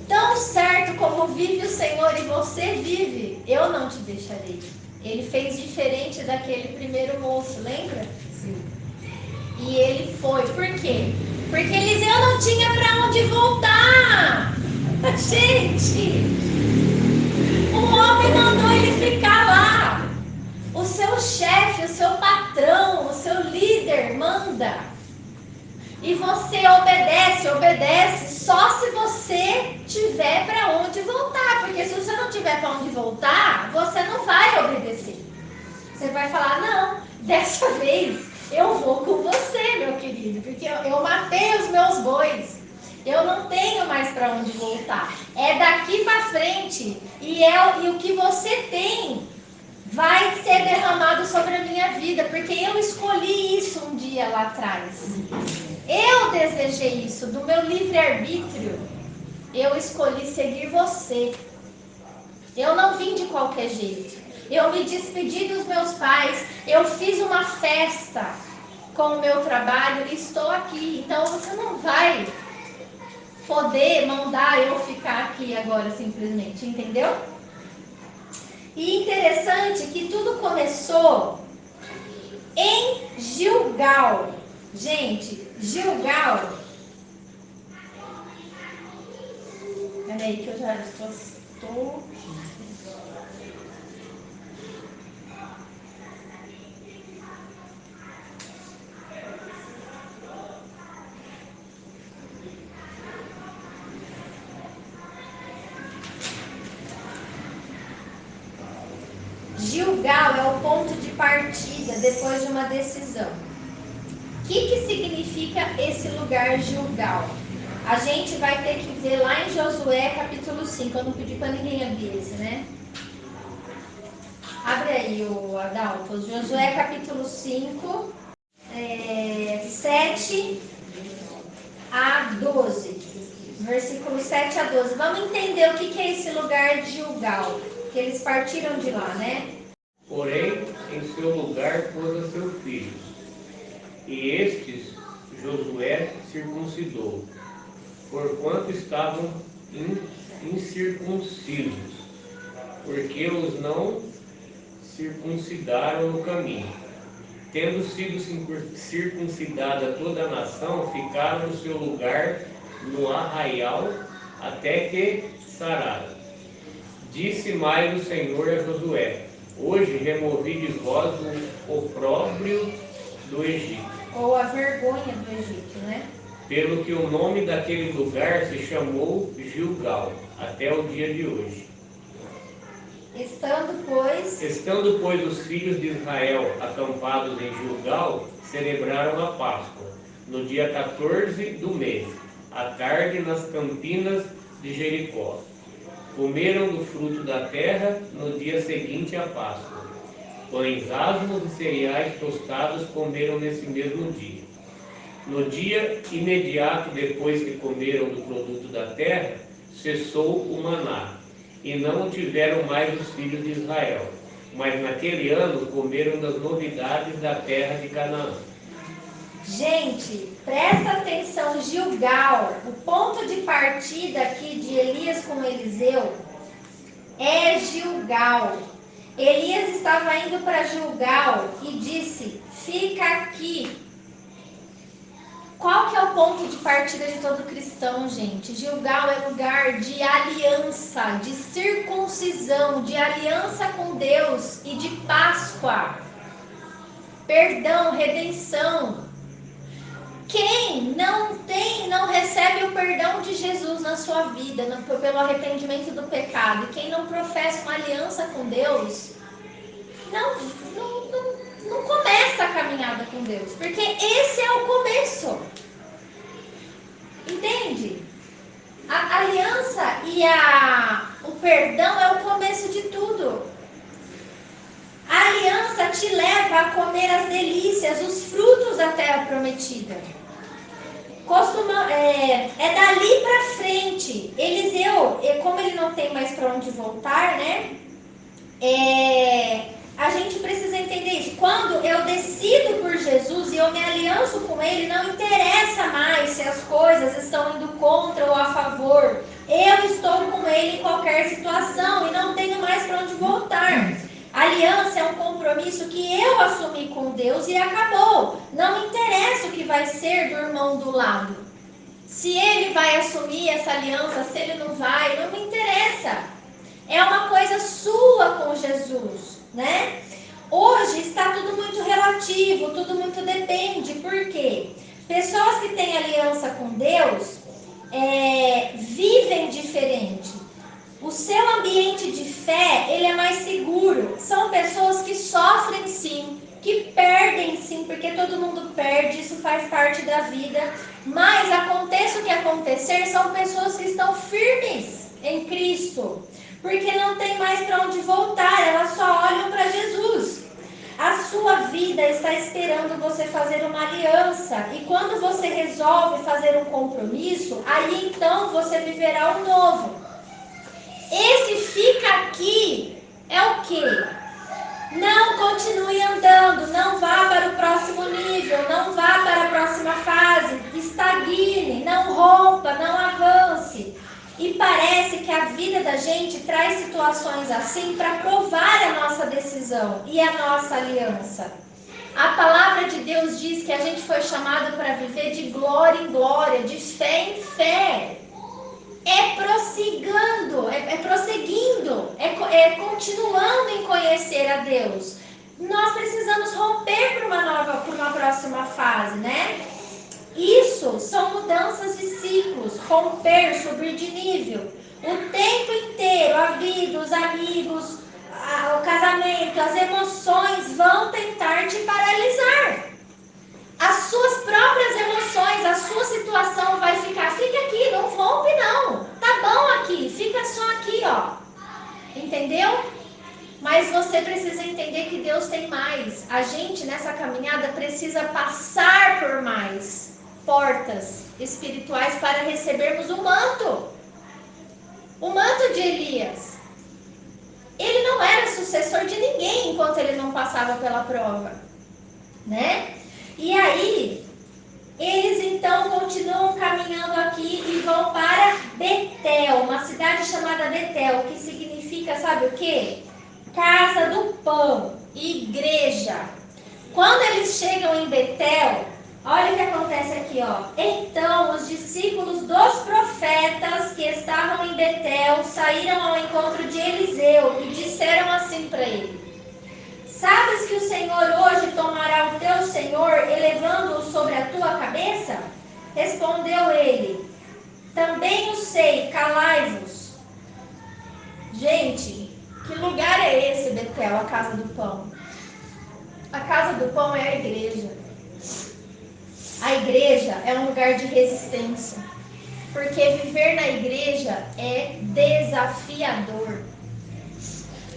Tão certo como vive o Senhor e você vive, eu não te deixarei. Ele fez diferente daquele primeiro moço, lembra? Sim. E ele foi. Por quê? Porque Eliseu não tinha para onde voltar. Gente, o homem mandou ele ficar lá. O seu chefe, o seu patrão, o seu líder manda. E você obedece só se você tiver para onde voltar. Porque se você não tiver para onde voltar, você não vai obedecer. Você vai falar: não, dessa vez eu vou com você, meu querido, porque eu matei os meus bois. Eu não tenho mais para onde voltar. É daqui para frente. E o que você tem vai ser derramado sobre a minha vida, porque eu escolhi isso um dia lá atrás. Eu desejei isso, do meu livre-arbítrio. Eu escolhi seguir você. Eu não vim de qualquer jeito. Eu me despedi dos meus pais. Eu fiz uma festa com o meu trabalho e estou aqui. Então você não vai poder mandar eu ficar aqui agora simplesmente, entendeu? E interessante que tudo começou em Gilgal. Gente, Gilgal. Peraí que eu já estou. Gilgal é o ponto de partida depois de uma decisão. O que significa esse lugar Gilgal? A gente vai ter que ver lá em Josué capítulo 5. Eu não pedi para ninguém abrir esse, né? Abre aí, o Adalto. Josué capítulo 5, 7 a 12. Versículo 7 a 12. Vamos entender o que é esse lugar de Gilgal. Que eles partiram de lá, né? Porém, em seu lugar pôs a seus filhos, e estes Josué circuncidou, porquanto estavam incircuncisos, porque os não circuncidaram no caminho. Tendo sido circuncidada toda a nação, ficaram no seu lugar no arraial até que sararam. Disse mais o Senhor a Josué: hoje removides vós o opróbrio do Egito. Ou a vergonha do Egito, né? Pelo que o nome daquele lugar se chamou Gilgal, até o dia de hoje. Estando, pois, os filhos de Israel acampados em Gilgal, celebraram a Páscoa, no dia 14 do mês, à tarde nas campinas de Jericó. Comeram do fruto da terra no dia seguinte à Páscoa. Pães asmos e cereais tostados comeram nesse mesmo dia. No dia imediato depois que comeram do produto da terra, cessou o maná, e não o tiveram mais os filhos de Israel. Mas naquele ano comeram das novidades da terra de Canaã. Gente, presta atenção, Gilgal, o ponto de partida aqui de Elias com Eliseu é Gilgal. Elias estava indo para Gilgal e disse: fica aqui. Qual que é o ponto de partida de todo cristão, gente? Gilgal é lugar de aliança, de circuncisão, de aliança com Deus e de Páscoa. Perdão, redenção. Quem não recebe o perdão de Jesus na sua vida, pelo arrependimento do pecado, e quem não professa uma aliança com Deus, não começa a caminhada com Deus, porque esse é o começo. grande. A aliança e o perdão é o começo de tudo. A aliança te leva a comer as delícias, os frutos da terra prometida. É dali para frente. Eliseu, como ele não tem mais para onde voltar, né? A gente precisa entender isso. Quando eu decido por Jesus e eu me alianço com Ele, não interessa mais se as coisas estão indo contra ou a favor. Eu estou com Ele em qualquer situação e não tenho mais para onde voltar. Aliança é um compromisso que eu assumi com Deus e acabou. Não me interessa o que vai ser do irmão do lado. Se ele vai assumir essa aliança, se ele não vai, não me interessa. É uma coisa sua com Jesus, né? Hoje está tudo muito relativo, tudo muito depende. Por quê? Pessoas que têm aliança com Deus vivem diferente. O seu ambiente de fé, ele é mais seguro. São pessoas que sofrem sim, que perdem sim, porque todo mundo perde, isso faz parte da vida. Mas aconteça o que acontecer, são pessoas que estão firmes em Cristo, porque não tem mais para onde voltar, elas só olham para Jesus. A sua vida está esperando você fazer uma aliança, e quando você resolve fazer um compromisso, aí então você viverá o novo. Esse fica aqui é o quê? Não continue andando, não vá para o próximo nível, não vá para a próxima fase, estagne, não rompa, não avance. E parece que a vida da gente traz situações assim para provar a nossa decisão e a nossa aliança. A palavra de Deus diz que a gente foi chamado para viver de glória em glória, de fé em fé. Prosseguindo, continuando em conhecer a Deus. Nós precisamos romper para uma próxima fase, né? Isso são mudanças de ciclos, romper, subir de nível. O tempo inteiro, a vida, os amigos, o casamento, as emoções vão tentar te paralisar. As suas próprias emoções, a sua situação vai fica aqui, não rompe não. Tá bom aqui, fica só aqui, ó. Entendeu? Mas você precisa entender que Deus tem mais. A gente nessa caminhada precisa passar por mais portas espirituais para recebermos o manto. O manto de Elias. Ele não era sucessor de ninguém enquanto ele não passava pela prova, né? E aí, eles então continuam caminhando aqui e vão para Betel, uma cidade chamada Betel, que significa, sabe o quê? Casa do pão, igreja. Quando eles chegam em Betel, olha o que acontece aqui, ó. Então, os discípulos dos profetas que estavam em Betel saíram ao encontro de Eliseu e disseram assim para ele: sabes que o Senhor hoje tomará o teu Senhor, elevando-o sobre a tua cabeça? Respondeu ele: também o sei, calai-vos. Gente, que lugar é esse, Betel, a casa do pão? A casa do pão é a igreja. A igreja é um lugar de resistência, porque viver na igreja é desafiador.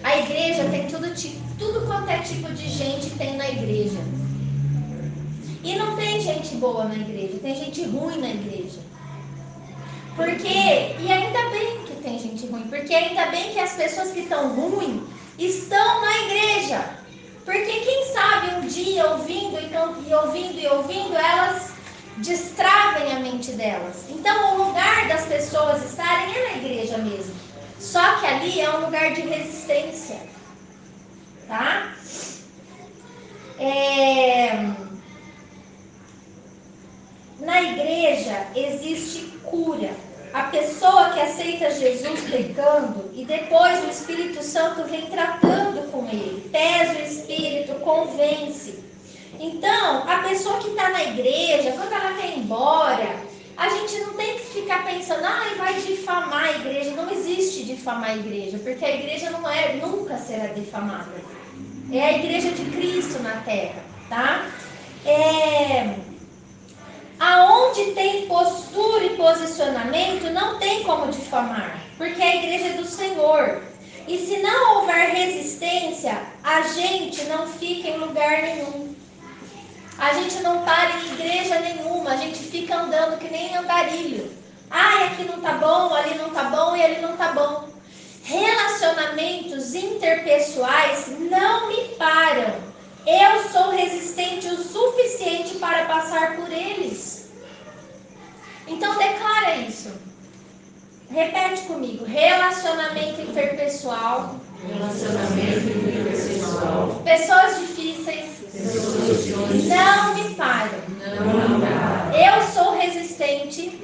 A igreja tem tudo quanto é tipo de gente tem na igreja. E não tem gente boa na igreja, tem gente ruim na igreja. E ainda bem que tem gente ruim, porque ainda bem que as pessoas que estão ruins estão na igreja. Porque quem sabe um dia, ouvindo, elas destravem a mente delas. Então o lugar das pessoas estarem é na igreja mesmo. Só que ali é um lugar de resistência, tá? Na igreja existe cura. A pessoa que aceita Jesus pecando e depois o Espírito Santo vem tratando com ele. Pesa o Espírito, convence. Então, a pessoa que está na igreja, quando ela quer ir embora, a gente não tem que ficar pensando, vai difamar a igreja. Não existe difamar a igreja, porque a igreja nunca será difamada. É a igreja de Cristo na terra, tá? Aonde tem postura e posicionamento posicionamento, não tem como difamar, porque a igreja é do Senhor. E se não houver resistência, a gente não fica em lugar nenhum. A gente não para em igreja nenhuma, a gente fica andando que nem andarilho. Ah, aqui não tá bom, ali não tá bom e ali não tá bom. Relacionamentos interpessoais não me param. Eu sou resistente o suficiente para passar por eles. Então declara isso. Repete comigo. Relacionamento interpessoal. Pessoas difíceis. Não me param. Eu sou resistente.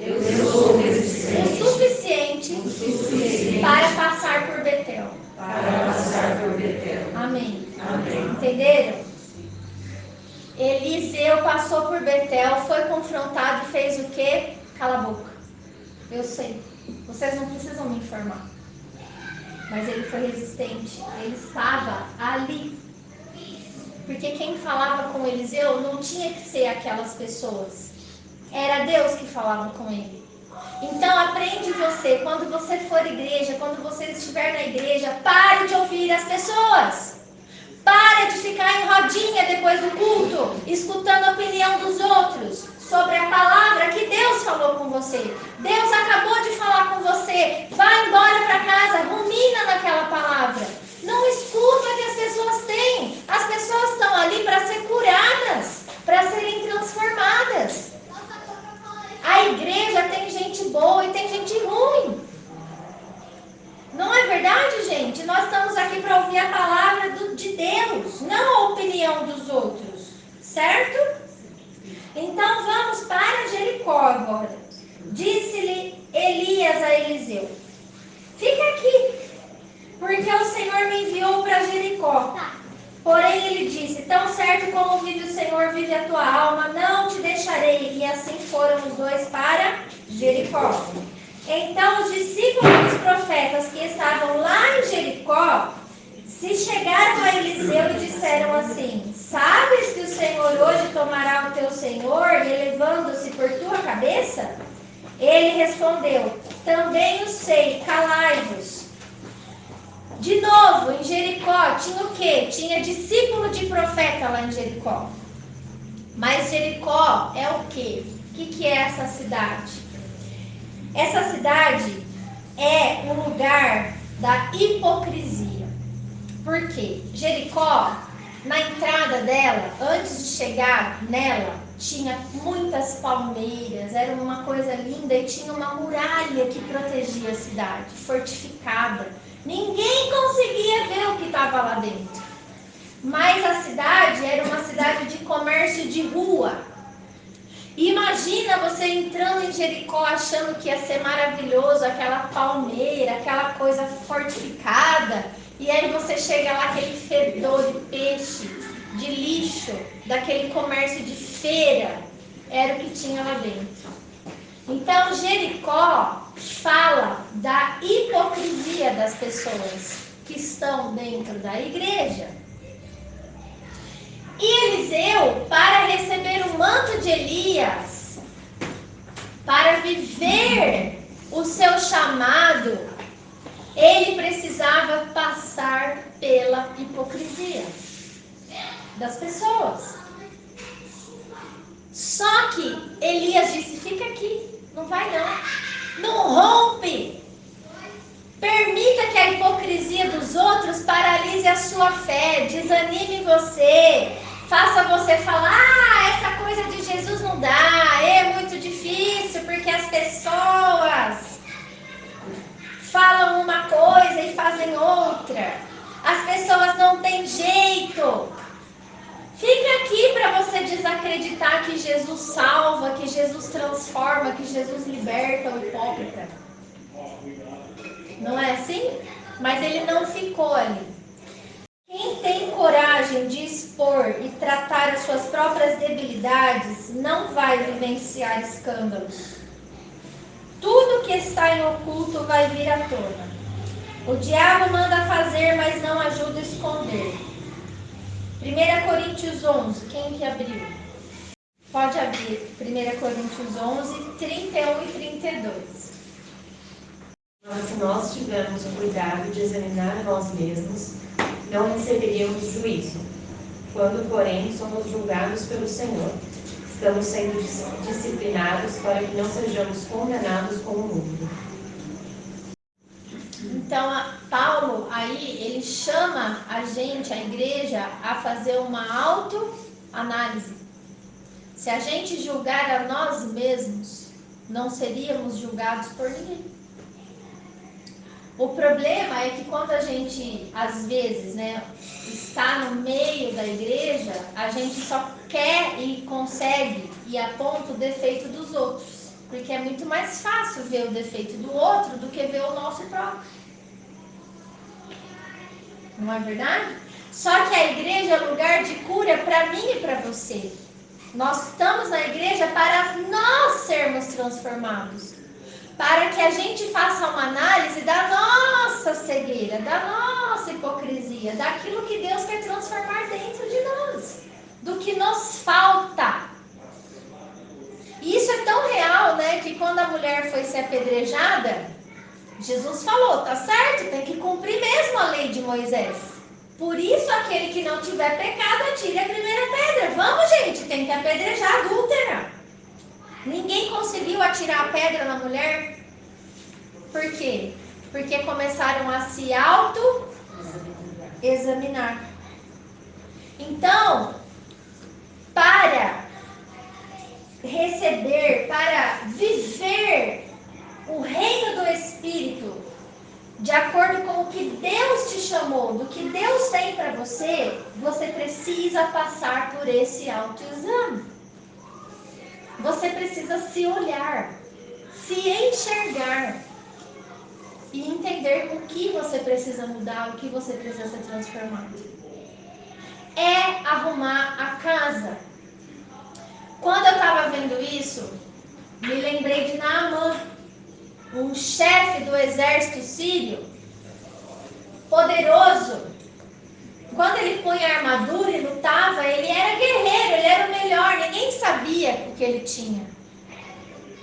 O suficiente para passar por Betel. Amém. Entenderam? Eliseu passou por Betel, foi confrontado e fez o quê? Cala a boca. Eu sei. Vocês não precisam me informar. Mas ele foi resistente. Ele estava ali. Porque quem falava com Eliseu não tinha que ser aquelas pessoas. Era Deus que falava com ele. Então aprende você, quando você for à igreja, quando você estiver na igreja, pare de ouvir as pessoas. Para de ficar em rodinha depois do culto, escutando a opinião dos outros sobre a palavra que Deus falou com você. Deus acabou de falar com você. Vai embora para casa, rumina naquela palavra. Não escuta o que as pessoas têm. As pessoas estão ali para ser curadas, para serem transformadas. A igreja tem gente boa e tem gente ruim. Não é verdade, gente? Nós estamos aqui para ouvir a palavra de Deus, não a opinião dos outros. Certo? Então vamos para Jericó agora. Disse-lhe Elias a Eliseu: fica aqui, porque o Senhor me enviou para Jericó. Porém ele disse: tão certo como vive o Senhor, vive a tua alma, não te deixarei. E assim foram os dois para Jericó. Então os discípulos dos profetas que estavam lá em Jericó se chegaram a Eliseu e disseram assim: sabes que o Senhor hoje tomará o teu senhor, elevando-se por tua cabeça? Ele respondeu: também o sei, calai-vos. De novo, em Jericó, tinha o quê? Tinha discípulo de profeta lá em Jericó. Mas Jericó é o quê? O que é essa cidade? Essa cidade é um lugar da hipocrisia. Por quê? Jericó, na entrada dela, antes de chegar nela, tinha muitas palmeiras, era uma coisa linda e tinha uma muralha que protegia a cidade, fortificada. Ninguém conseguia ver o que estava lá dentro. Mas a cidade era uma cidade de comércio de rua. Imagina você entrando em Jericó achando que ia ser maravilhoso, aquela palmeira, aquela coisa fortificada. E aí você chega lá, aquele fedor de peixe, de lixo, daquele comércio de feira. Era o que tinha lá dentro. Então Jericó fala da hipocrisia das pessoas que estão dentro da igreja. E Eliseu, para receber o manto de Elias, para viver o seu chamado, ele precisava passar pela hipocrisia das pessoas. Só que Elias disse: fica aqui, não vai não rompe. Permita que a hipocrisia dos outros paralise a sua fé, desanime você, faça você falar: essa coisa de Jesus não dá, é muito difícil, porque as pessoas falam uma coisa e fazem outra, as pessoas não têm jeito. Fica aqui para você desacreditar que Jesus salva, que Jesus transforma, que Jesus liberta o hipócrita. Não é assim? Mas ele não ficou ali. Quem tem coragem de expor e tratar as suas próprias debilidades não vai vivenciar escândalos. Tudo que está em oculto vai vir à tona. O diabo manda fazer, mas não ajuda a esconder. 1 Coríntios 11, quem que abriu? Pode abrir 1 Coríntios 11, 31 e 32. Mas se nós tivermos o cuidado de examinar a nós mesmos, não receberíamos juízo. Quando, porém, somos julgados pelo Senhor, estamos sendo disciplinados para que não sejamos condenados com o mundo. Então, Paulo, aí, ele chama a gente, a igreja, a fazer uma autoanálise. Se a gente julgar a nós mesmos, não seríamos julgados por ninguém. O problema é que quando a gente, às vezes, né, está no meio da igreja, a gente só quer e consegue e aponta o defeito dos outros. Porque é muito mais fácil ver o defeito do outro do que ver o nosso próprio. Não é verdade? Só que a igreja é lugar de cura para mim e para você. Nós estamos na igreja para nós sermos transformados. Para que a gente faça uma análise da nossa cegueira, da nossa hipocrisia, daquilo que Deus quer transformar dentro de nós, do que nos falta. E isso é tão real, né, que quando a mulher foi ser apedrejada, Jesus falou, tá certo, tem que cumprir mesmo a lei de Moisés. Por isso, aquele que não tiver pecado, atire a primeira pedra. Vamos, gente, tem que apedrejar a adúltera. Ninguém conseguiu atirar a pedra na mulher. Por quê? Porque começaram a se auto-examinar. Então, para receber, para viver o reino do Espírito, de acordo com o que Deus te chamou, do que Deus tem para você, você precisa passar por esse autoexame. Você precisa se olhar, se enxergar e entender o que você precisa mudar, o que você precisa ser transformado. É arrumar a casa. Quando eu estava vendo isso, me lembrei de Naamã, um chefe do exército sírio, poderoso. Quando ele punha a armadura e lutava, ele era guerreiro, ele era o melhor, ninguém sabia o que ele tinha.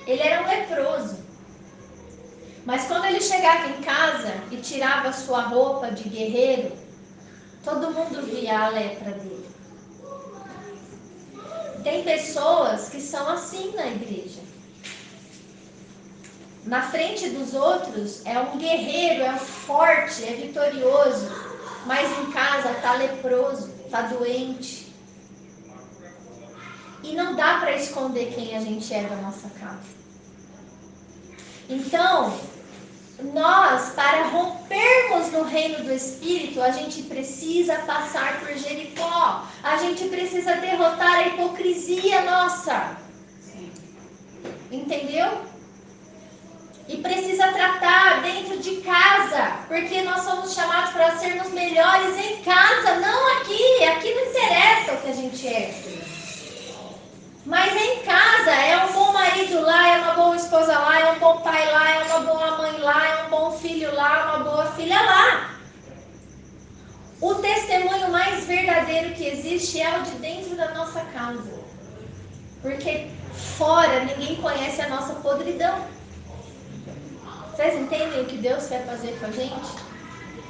Ele era um leproso. Mas quando ele chegava em casa e tirava a sua roupa de guerreiro, todo mundo via a lepra dele. Tem pessoas que são assim na igreja. Na frente dos outros é um guerreiro, é um forte, é vitorioso, mas em casa está leproso, está doente. E não dá para esconder quem a gente é da nossa casa. Então, nós, para rompermos no reino do Espírito, a gente precisa passar por Jericó. A gente precisa derrotar a hipocrisia nossa. Entendeu? E precisa tratar dentro de casa, porque nós somos chamados para sermos melhores em casa, não aqui. Aqui não interessa o que a gente é. Mas em casa, é um bom marido lá, é uma boa esposa lá, é um bom pai lá, é uma boa mãe lá, é um bom filho lá, é uma boa filha lá. O testemunho mais verdadeiro que existe é o de dentro da nossa casa. Porque fora ninguém conhece a nossa podridão. Vocês entendem o que Deus quer fazer com a gente?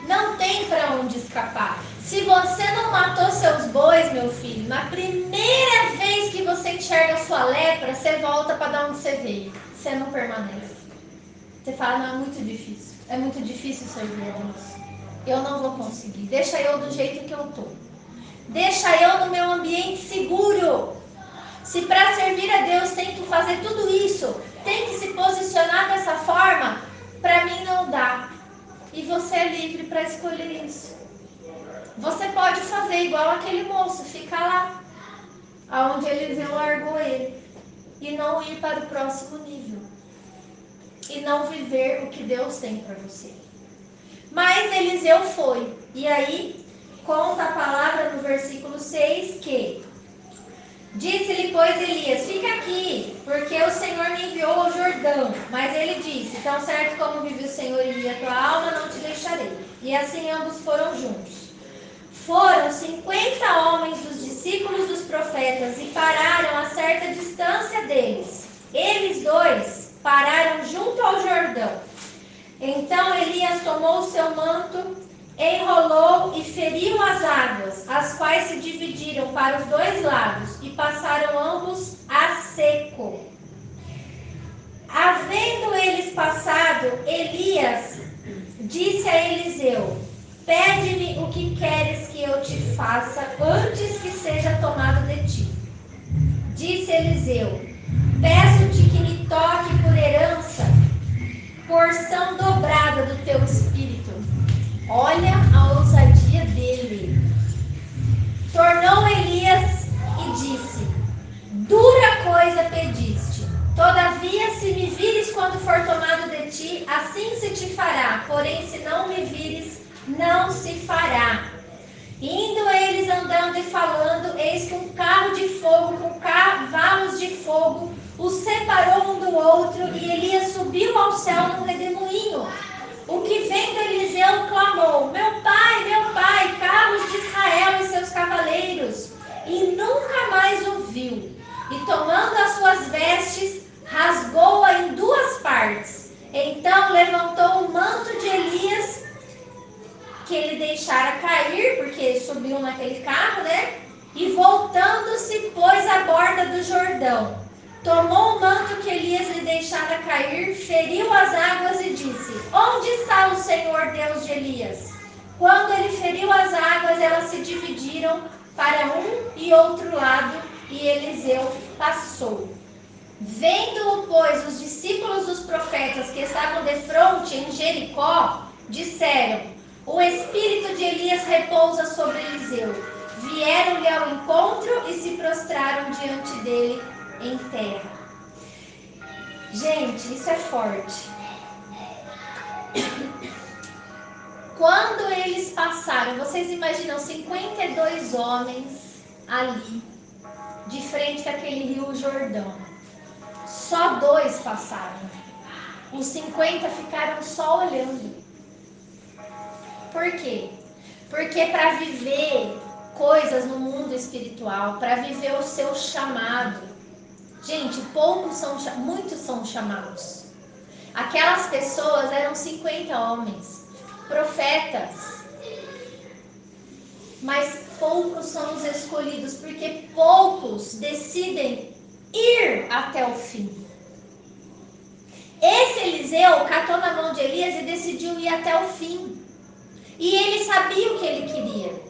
Não tem para onde escapar. Se você não matou seus bois, meu filho, na primeira vez que você enxerga a sua lepra, você volta para dar onde você veio. Você não permanece. Você fala, não, é muito difícil. É muito difícil servir a Deus. Eu não vou conseguir. Deixa eu do jeito que eu estou. Deixa eu no meu ambiente seguro. Se para servir a Deus tem que fazer tudo isso, tem que se posicionar dessa forma, para mim não dá. E você é livre para escolher isso. Você pode fazer igual aquele moço, ficar lá, aonde Eliseu largou ele, e não ir para o próximo nível. E não viver o que Deus tem para você. Mas Eliseu foi. E aí, conta a palavra no versículo 6 que disse-lhe, pois, Elias, fica aqui, porque o Senhor me enviou ao Jordão. Mas ele disse, tão certo como vive o Senhor e a tua alma, não te deixarei. E assim ambos foram juntos. Foram 50 homens dos discípulos dos profetas e pararam a certa distância deles. Eles dois pararam junto ao Jordão. Então Elias tomou seu manto, enrolou e feriu as águas, as quais se dividiram para os dois lados e passaram ambos a seco. Havendo eles passado, Elias disse a Eliseu: pede-me o que queres que eu te faça antes que seja tomado de ti. Disse Eliseu: peço-te que me toque por herança, porção dobrada do teu espírito. Olha a ousadia dele. Tornou Elias e disse: dura coisa pediste. Todavia, se me vires quando for tomado de ti, assim se te fará. Porém, se não me vires, não se fará. Indo eles andando e falando, eis que um carro de fogo com cavalos de fogo os separou um do outro, e Elias subiu ao céu num redemoinho. O que vendo Eliseu clamou: meu pai, carros de Israel e seus cavaleiros, e nunca mais o viu. E tomando as suas vestes, rasgou-a em duas partes. Então levantou o manto de Elias, que ele deixara cair, porque subiu naquele carro, né? E voltando-se, pôs à borda do Jordão. Tomou o manto que Elias lhe deixara cair, feriu as águas e disse: onde está o Senhor Deus de Elias? Quando ele feriu as águas, elas se dividiram para um e outro lado, e Eliseu passou. Vendo-o, pois, os discípulos dos profetas que estavam defronte em Jericó, disseram: o espírito de Elias repousa sobre Eliseu. Vieram-lhe ao encontro e se prostraram diante dele em terra. Gente, isso é forte. Quando eles passaram, vocês imaginam 52 homens ali, de frente àquele rio Jordão. Só 2 passaram. Os 50 ficaram só olhando. Por quê? Porque para viver coisas no mundo espiritual, para viver o seu chamado, gente, muitos são chamados. Aquelas pessoas eram 50 homens, profetas, mas poucos são os escolhidos, porque poucos decidem ir até o fim. Esse Eliseu catou na mão de Elias e decidiu ir até o fim. E ele sabia o que ele queria.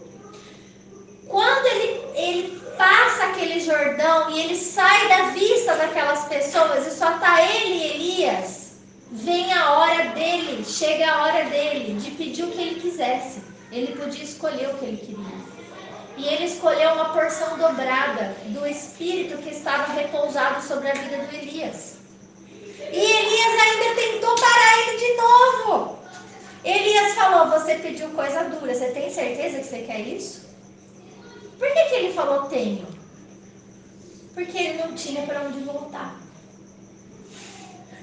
Quando ele passa aquele Jordão e ele sai da vista daquelas pessoas e só está ele e Elias, vem a hora dele, chega a hora dele de pedir o que ele quisesse. Ele podia escolher o que ele queria. E ele escolheu uma porção dobrada do espírito que estava repousado sobre a vida do Elias. E Elias ainda tentou parar ele de novo. Elias falou: você pediu coisa dura, você tem certeza que você quer isso? Por que ele falou tenho? Porque ele não tinha para onde voltar.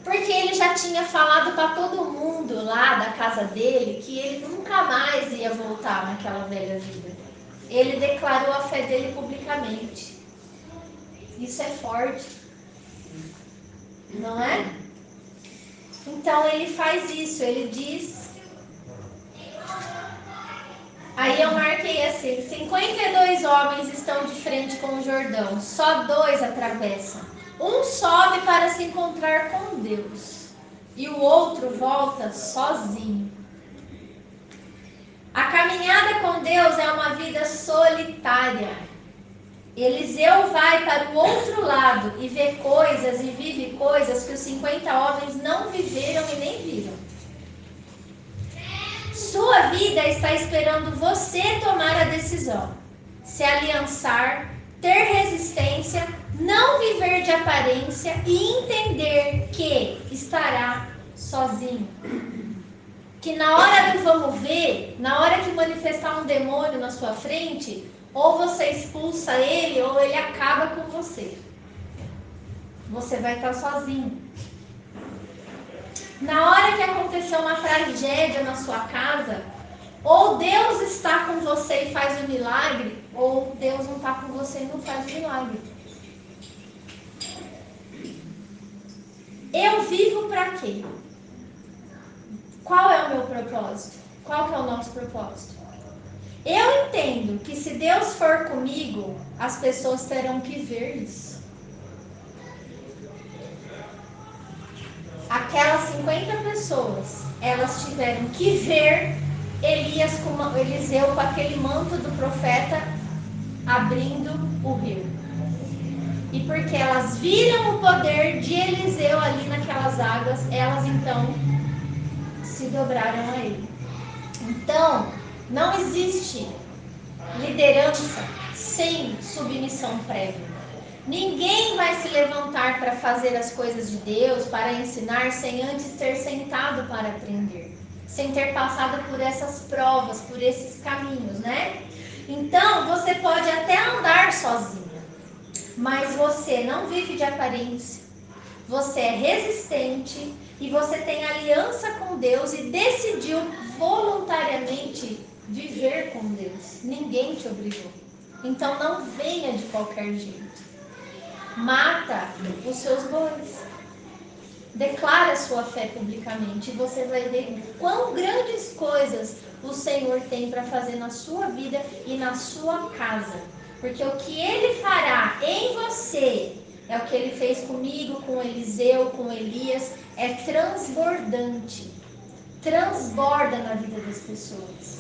Porque ele já tinha falado para todo mundo lá da casa dele que ele nunca mais ia voltar naquela velha vida. Ele declarou a fé dele publicamente. Isso é forte, não é? Então ele faz isso, ele diz. Aí eu marquei assim: 52 homens estão de frente com o Jordão, só 2 atravessam. Um sobe para se encontrar com Deus e o outro volta sozinho. A caminhada com Deus é uma vida solitária. Eliseu vai para o outro lado e vê coisas e vive coisas que os 50 homens não viveram e nem viram. Sua vida está esperando você tomar a decisão, se aliançar, ter resistência, não viver de aparência e entender que estará sozinho. Que na hora do vamos ver, na hora que manifestar um demônio na sua frente, ou você expulsa ele ou ele acaba com você. Você vai estar sozinho. Na hora que acontecer uma tragédia na sua casa, Ou Deus está com você e faz o milagre, ou Deus não está com você e não faz o milagre. Eu vivo para quê? Qual é o meu propósito? Qual que é o nosso propósito? Eu entendo que se Deus for comigo, as pessoas terão que ver isso. Aquelas 50 pessoas, elas tiveram que ver Eliseu com aquele manto do profeta abrindo o rio. E porque elas viram o poder de Eliseu ali naquelas águas, elas então se dobraram a ele. Então, não existe liderança sem submissão prévia. Ninguém vai se levantar para fazer as coisas de Deus, para ensinar, sem antes ter sentado para aprender, sem ter passado por essas provas, por esses caminhos, né? Então, você pode até andar sozinha, mas você não vive de aparência, você é resistente e você tem aliança com Deus e decidiu voluntariamente viver com Deus. Ninguém te obrigou. Então não venha de qualquer jeito. Mata os seus bois. Declara sua fé publicamente e você vai ver quão grandes coisas o Senhor tem para fazer na sua vida e na sua casa. Porque o que Ele fará em você é o que Ele fez comigo, com Eliseu, com Elias, é transbordante. Transborda na vida das pessoas.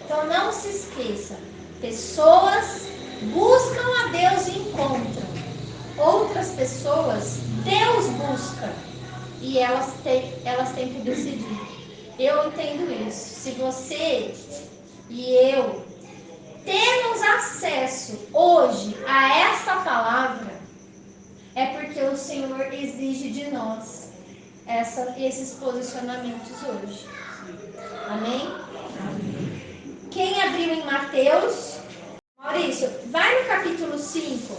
Então não se esqueça, pessoas buscam a Deus e encontram. Outras pessoas, Deus busca e elas têm que decidir. Eu entendo isso. Se você e eu temos acesso hoje a esta palavra, é porque o Senhor exige de nós esses posicionamentos hoje. Amém? Quem abriu em Mateus? Maurício, vai no capítulo 5,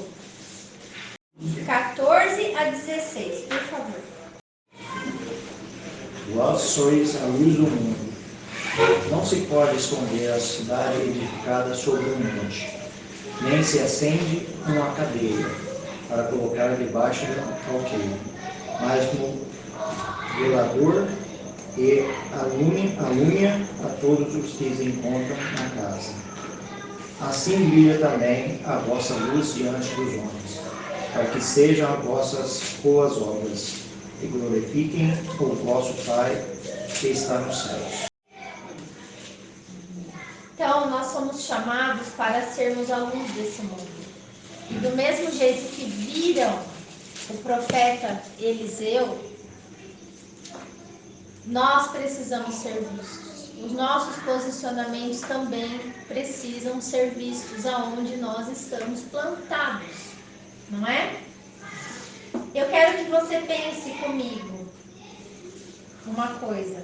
14 a 16, por favor. Vós sois a luz do mundo. Não se pode esconder a cidade edificada sobre um monte, nem se acende uma cadeira para colocar debaixo do alqueire, mas no velador e alumia a todos os que se encontram na casa. Assim brilha também a vossa luz diante dos homens, para que sejam as vossas boas obras e glorifiquem o vosso Pai que está nos céus. Então, nós somos chamados para sermos a luz desse mundo. E do mesmo jeito que viram o profeta Eliseu, nós precisamos ser vistos. Os nossos posicionamentos também precisam ser vistos aonde nós estamos plantados, não é? Eu quero que você pense comigo uma coisa.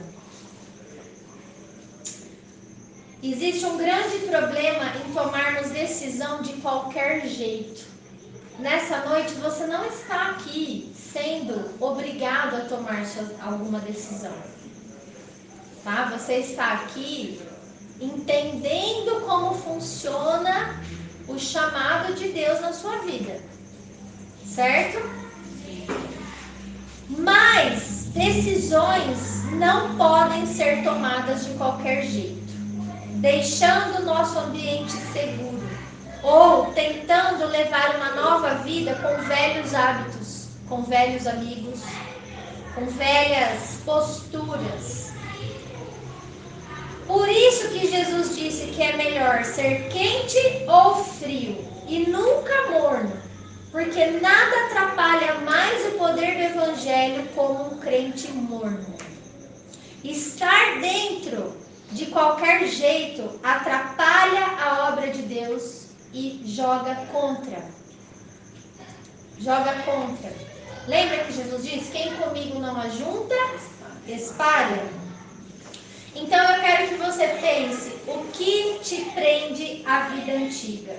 Existe um grande problema em tomarmos decisão de qualquer jeito. Nessa noite você não está aqui sendo obrigado a tomar alguma decisão. Tá? Você está aqui entendendo como funciona o chamado de Deus na sua vida. Certo? Mas decisões não podem ser tomadas de qualquer jeito, deixando o nosso ambiente seguro ou tentando levar uma nova vida com velhos hábitos, com velhos amigos, com velhas posturas. Por isso que Jesus disse que é melhor ser quente ou frio e nunca morno, porque nada atrapalha mais o poder do Evangelho como um crente morno. Estar dentro de qualquer jeito atrapalha a obra de Deus e joga contra. Joga contra. Lembra que Jesus disse: quem comigo não ajunta, espalha. Então eu quero que você pense o que te prende à vida antiga.